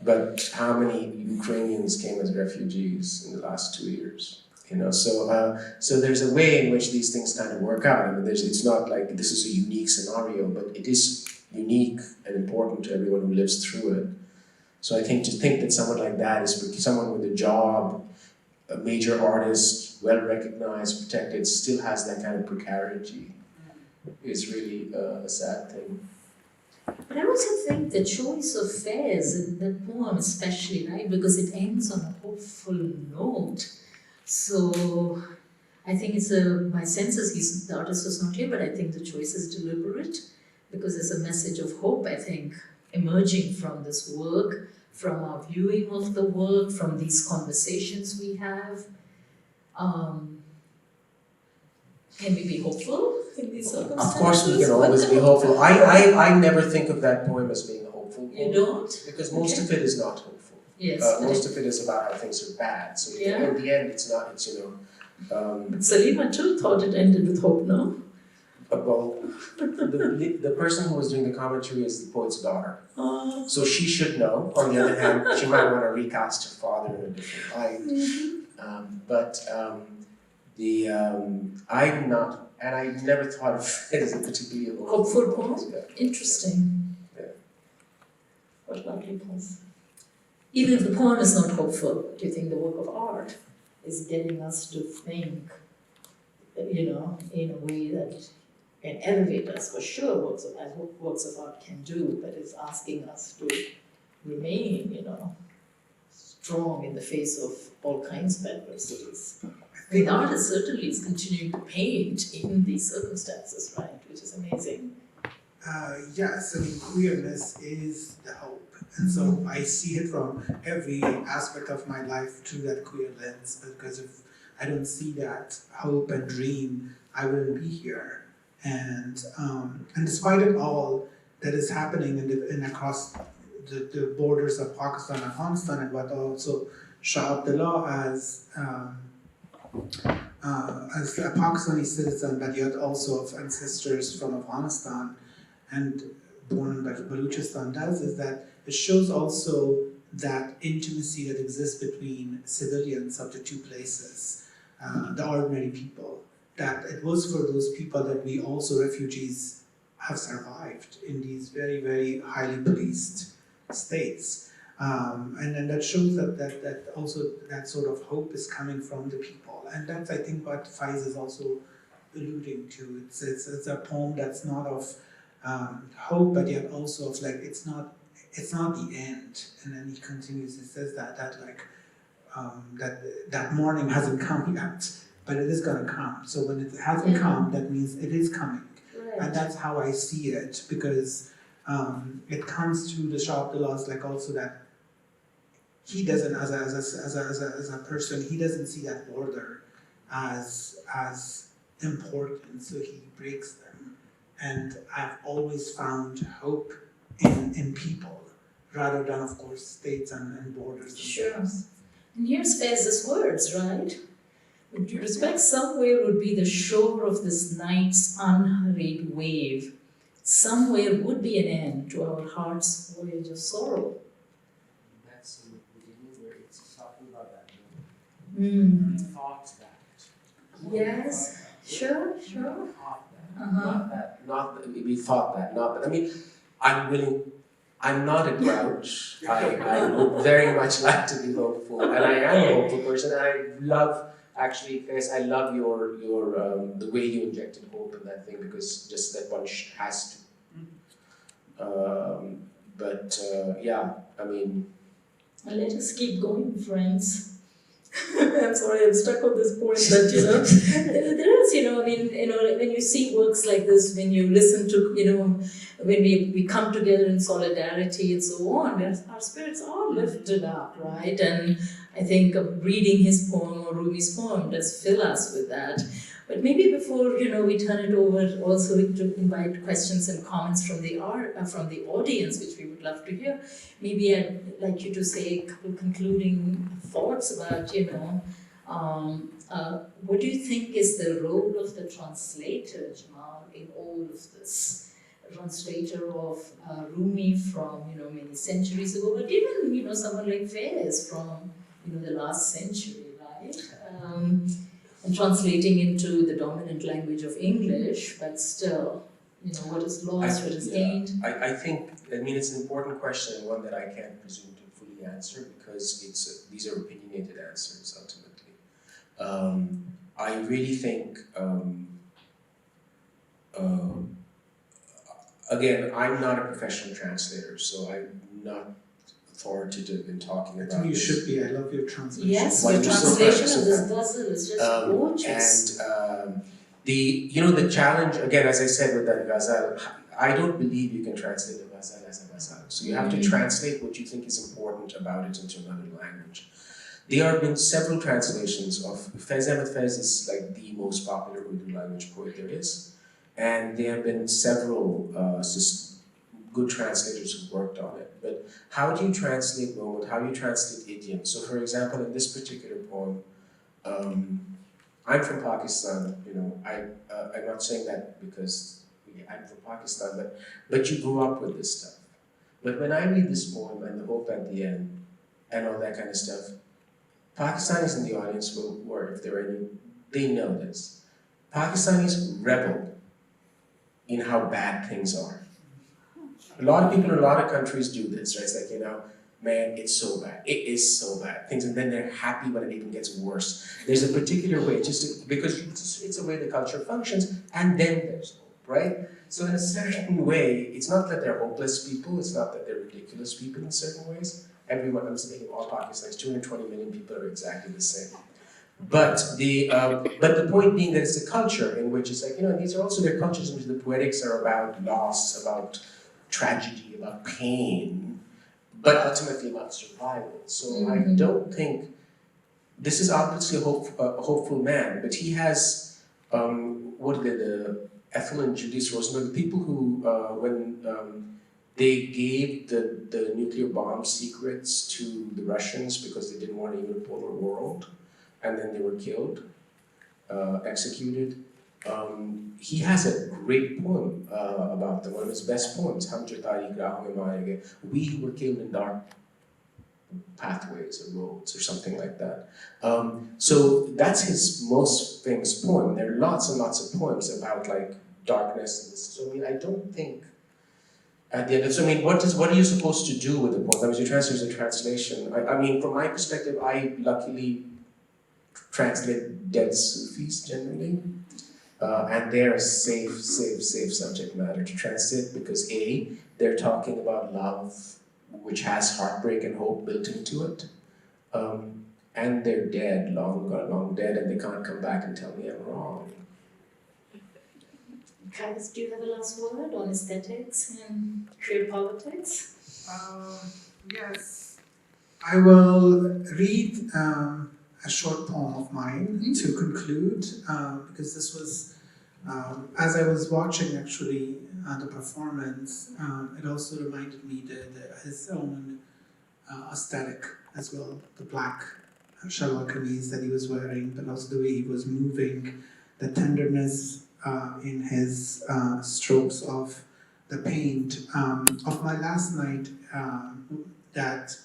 But how many Ukrainians came as refugees in the last 2 years? So there's a way in which these things kind of work out. I mean, it's not like this is a unique scenario, but it is unique and important to everyone who lives through it. So I think to think that someone like that is someone with a job, a major artist, well recognized, protected, still has that kind of precarity is really a sad thing. But I also think the choice of Faiz in that poem especially, right, because it ends on a hopeful note. So I think my sense is the artist was not here, but I think the choice is deliberate, because there's a message of hope, I think, emerging from this work, from our viewing of the work, from these conversations we have. Can we be hopeful in these circumstances? Of course we can always be hopeful. I never think of that poem as being a hopeful poem. You don't? Because most of it is not hopeful. Yes. Most of it is about how things are bad. So Yeah. in the end, it's not, it's, But Salima too thought it ended with hope, no? well, the person who was doing the commentary is the poet's daughter. So she should know. On the other hand, she might want to recast her father in a different light. I'm not, and I never thought of it as a particularly Hopeful poem? Yeah. Interesting. Yeah. What lovely poems. Even if the poem is not hopeful, do you think the work of art is getting us to think, in a way that can elevate us? For sure, works of art can do, but it's asking us to remain, strong in the face of all kinds of adversities. The artist certainly is continuing to paint in these circumstances, right? Which is amazing. Yes, I mean, queerness is the hope. And so I see it from every aspect of my life through that queer lens, because if I don't see that hope and dream, I wouldn't be here. And despite it all that is happening in across the borders of Pakistan and Afghanistan, and what also Shah Abdullah as a Pakistani citizen, but yet also of ancestors from Afghanistan and born in Balochistan does, is that it shows also that intimacy that exists between civilians of the two places, the ordinary people, that it was for those people that we also, refugees, have survived in these very, very highly policed states. And then that shows that also that sort of hope is coming from the people. And that's, I think, what Faiz is also alluding to. It's a poem that's not of hope, but yet also of like, it's not the end. And then he continues, he says that morning hasn't come yet, but it is going to come. So when it hasn't come, that means it is coming. Right. And that's how I see it, because it comes to the Shah Abdullah's, like also that he doesn't, as a person, he doesn't see that border as important, so he breaks them. And I've always found hope in people, rather than, of course, states and borders. Sure. And here's Faiz's words, right? With due respect, somewhere would be the shore of this night's unhurried wave. Somewhere would be an end to our heart's voyage of sorrow. That's in the beginning where it's talking about that. Thought that. Yes, sure. Thought that. Not that. We thought that. Not that. I mean, I'm not a grouch. I would very much like to be hopeful, and I am a hopeful person. And I love, actually, Faiz, I love your the way you injected hope in that thing, because just that one has to. Yeah, I mean. And let us keep going, friends. I'm sorry, I'm stuck on this point, but there is, when you see works like this, when you listen to, when we come together in solidarity and so on, our spirits are lifted up, right? And I think reading his poem or Rumi's poem does fill us with that. But maybe before we turn it over, also to invite questions and comments from the audience, which we would love to hear. Maybe I'd like you to say a couple concluding thoughts about what do you think is the role of the translator, Jamal, in all of this? A translator of Rumi from many centuries ago, but even someone like Faiz from the last century, right? And translating into the dominant language of English, but still, what is lost, what is gained? I think, it's an important question, and one that I can't presume to fully answer, because these are opinionated answers, ultimately. I really think, again, I'm not a professional translator, so I'm not authoritative in talking about You this. should be. I love your translation. Yes, your translation of this ghazal is just gorgeous. And the challenge, again, as I said with that ghazal, I don't believe you can translate a ghazal as a ghazal. So you have to translate what you think is important about it into another language. There have been several translations of Faiz Ahmad Faiz is like the most popular Urdu language poet there is, and there have been several good translators who worked on it. But how do you translate moment? How do you translate idiom? So, for example, in this particular poem, I'm from Pakistan. You know, I'm not saying that because I'm from Pakistan, but you grew up with this stuff. But when I read this poem and the hope at the end and all that kind of stuff, Pakistanis in the audience will, or if there are any, they know this. Pakistanis revel in how bad things are. A lot of people in a lot of countries do this, right? It's like, you know, man, it's so bad. It is so bad. Things, and then they're happy when it even gets worse. There's a particular way, because it's a way the culture functions, and then there's hope, right? So in a certain way, it's not that they're hopeless people, it's not that they're ridiculous people in certain ways. Everyone, I'm saying all Pakistanis, 220 million people are exactly the same. But the point being that it's a culture in which it's like, you know, these are also their cultures in which the poetics are about loss, about tragedy, about pain, but ultimately about survival. So I don't think, this is obviously a hopeful man, but he has, the Ethel and Judith Rosenberg, the people who, when they gave the nuclear bomb secrets to the Russians because they didn't want a unipolar world, and then they were killed, executed. He has a great poem about them, one of his best poems, We who were killed in dark pathways or roads or something like that. So that's his most famous poem. There are lots and lots of poems about like darkness. So I mean, I don't think at the end of, so I mean, what are you supposed to do with the poem? I mean, you translate a translation. I mean, from my perspective, I luckily translate dead Sufis generally. And they're a safe subject matter to translate because A, they're talking about love, which has heartbreak and hope built into it. And they're dead, long dead, and they can't come back and tell me I'm wrong. Qais, do you have a last word on aesthetics and queer politics? Yes. I will read a short poem of mine to conclude, because this was, as I was watching actually the performance, it also reminded me his own aesthetic as well, the black shalwar kameez that he was wearing, but also the way he was moving, the tenderness in his strokes of the paint. Of my last night that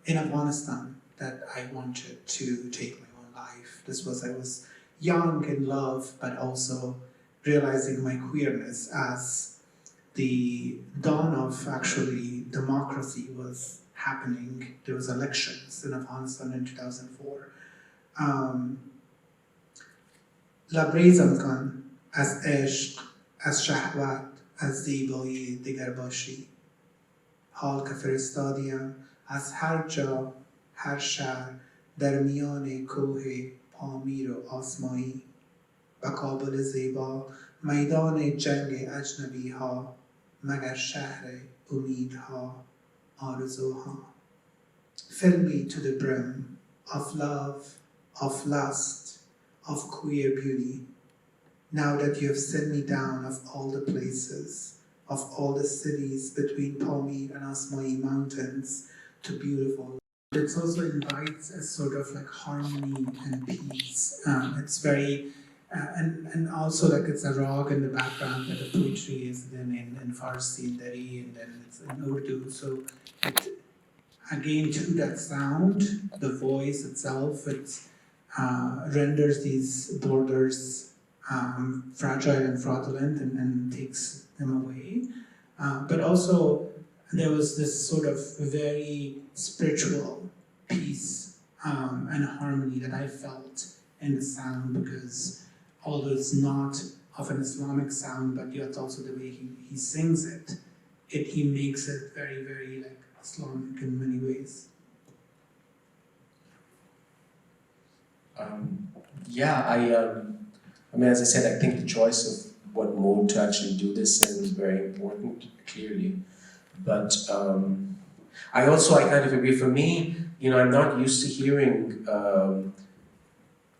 in Afghanistan, that I wanted to take my own life. This was, I was young in love, but also realizing my queerness as the dawn of actually democracy was happening. There was elections in Afghanistan in 2004. لبریزم کن از عشق، از شهوت، از زیبایی دیگر باشی. حال که فرستادیم از هر جا، هر شهر در میان کوه پامیر و آسمایی و کابل زیبا میدان جنگ اجنبی ها مگر شهر امیدها آرزوها. Fill me to the brim of love, of lust, of queer beauty. Now that you have sent me down of all the places, of all the cities between Palmyra and Asmai mountains to beautiful. It also invites a sort of like harmony and peace. It's very, and also like it's a rag in the background, but the poetry is then in Farsi, Dari, and then it's in Urdu. So it, again, to that sound, the voice itself, it renders these borders fragile and fraudulent and takes them away. But also, there was this sort of very spiritual peace and harmony that I felt in the sound, because although it's not of an Islamic sound, but yet also the way he sings it, he makes it very, very like Islamic in many ways. I mean, as I said, I think the choice of what mode to actually do this in is very important, clearly. But I kind of agree. For me, I'm not used to hearing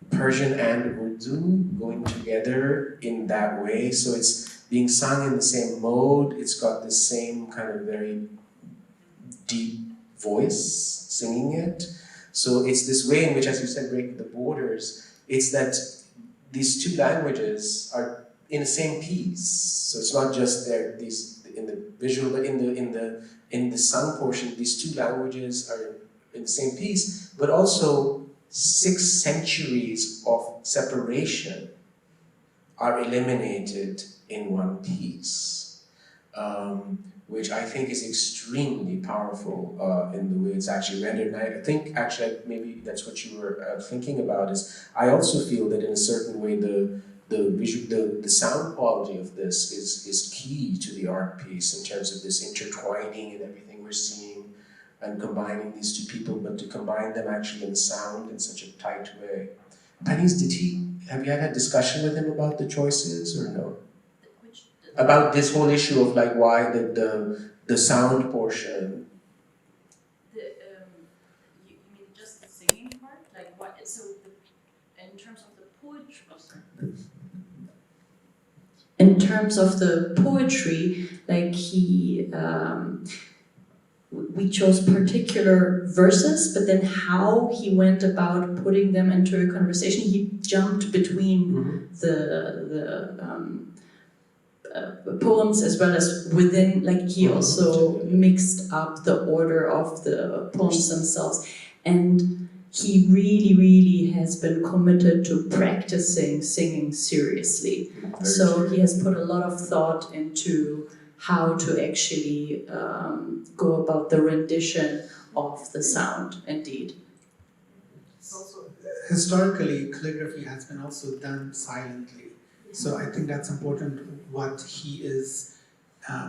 Persian and Urdu going together in that way. So it's being sung in the same mode. It's got the same kind of very deep voice singing it. So it's this way in which, as you said, breaking the borders. It's that these two languages are in the same piece. So it's not just these in the visual, but in the sung portion, these two languages are in the same piece, but also 6 centuries of separation are eliminated in one piece, which I think is extremely powerful in the way it's actually rendered. And I think actually maybe that's what you were thinking about. Is I also feel that in a certain way the sound quality of this is key to the art piece in terms of this intertwining and everything we're seeing and combining these two people, but to combine them actually in sound in such a tight way. Paniz, have you had a discussion with him about the choices or no? About this whole issue of like why the sound portion. You mean just the singing part? Like what? So in terms of the poetry. In terms of the poetry, like we chose particular verses, but then how he went about putting them into a conversation, he jumped between the poems as well as within, like he also mixed up the order of the poems themselves. And he really, really has been committed to practicing singing seriously. So he has put a lot of thought into how to actually go about the rendition of the sound, indeed. Also, historically, calligraphy has been also done silently. So I think that's important. What he is,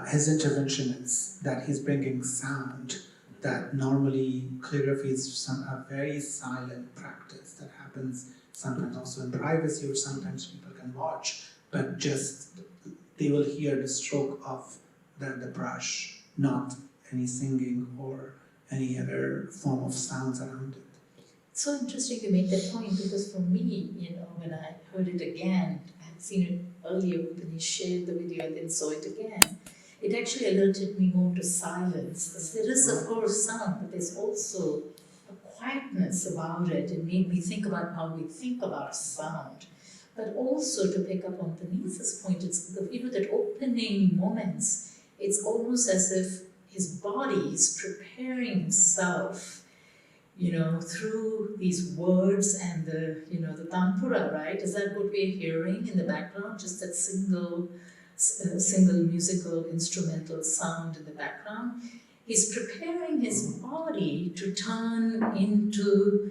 his intervention is that he's bringing sound. That normally calligraphy is a very silent practice that happens sometimes also in privacy, or sometimes people can watch, but just they will hear the stroke of the brush, not any singing or any other form of sounds around it. It's so interesting to make that point, because for me, when I heard it again, I had seen it earlier when he shared the video and then saw it again. It actually alerted me more to silence. Because there is, of course, sound, but there's also a quietness about it. It made me think about how we think about sound. But also, to pick up on Paniz's point, it's that opening moments. It's almost as if his body is preparing himself, through these words and the tanpura, right? Is that what we're hearing in the background? Just that single musical instrumental sound in the background. He's preparing his body to turn into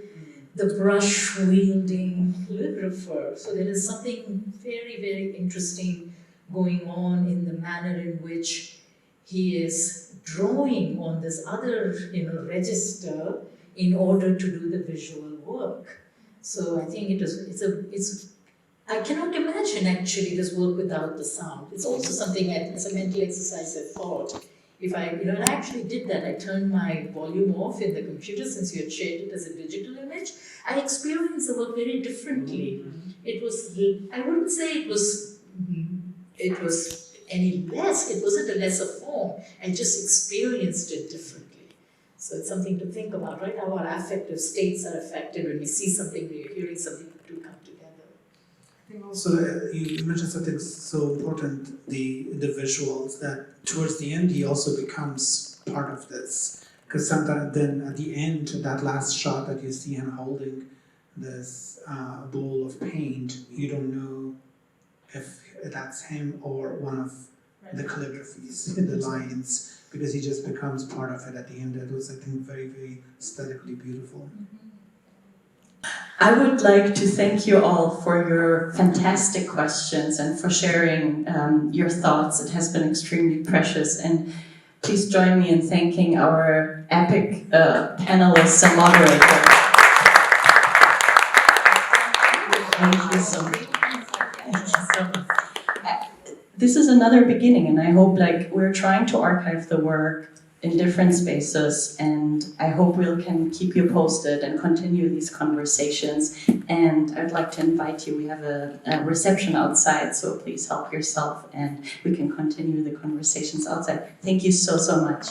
the brush-wielding calligrapher. So there is something very, very interesting going on in the manner in which he is drawing on this other, register in order to do the visual work. So I think I cannot imagine actually this work without the sound. It's also something, it's a mental exercise I thought. If and I actually did that. I turned my volume off in the computer since you had shared it as a digital image. I experienced the work very differently. It was, I wouldn't say it was any less, it wasn't a lesser form. I just experienced it differently. So it's something to think about, right? How our affective states are affected when we see something, we're hearing something to come together. I think also you mentioned something so important, the visuals, that towards the end he also becomes part of this. Because sometimes then at the end, that last shot that you see him holding this bowl of paint, you don't know if that's him or one of the calligraphies, the lines, because he just becomes part of it at the end. It was, I think, very, very aesthetically beautiful. I would like to thank you all for your fantastic questions and for sharing your thoughts. It has been extremely precious. And please join me in thanking our epic panelists and moderators. Thank you so much. this is another beginning, and I hope like we're trying to archive the work in different spaces, and I hope we can keep you posted and continue these conversations. And I'd like to invite you, we have a reception outside, so please help yourself and we can continue the conversations outside. Thank you so, so much.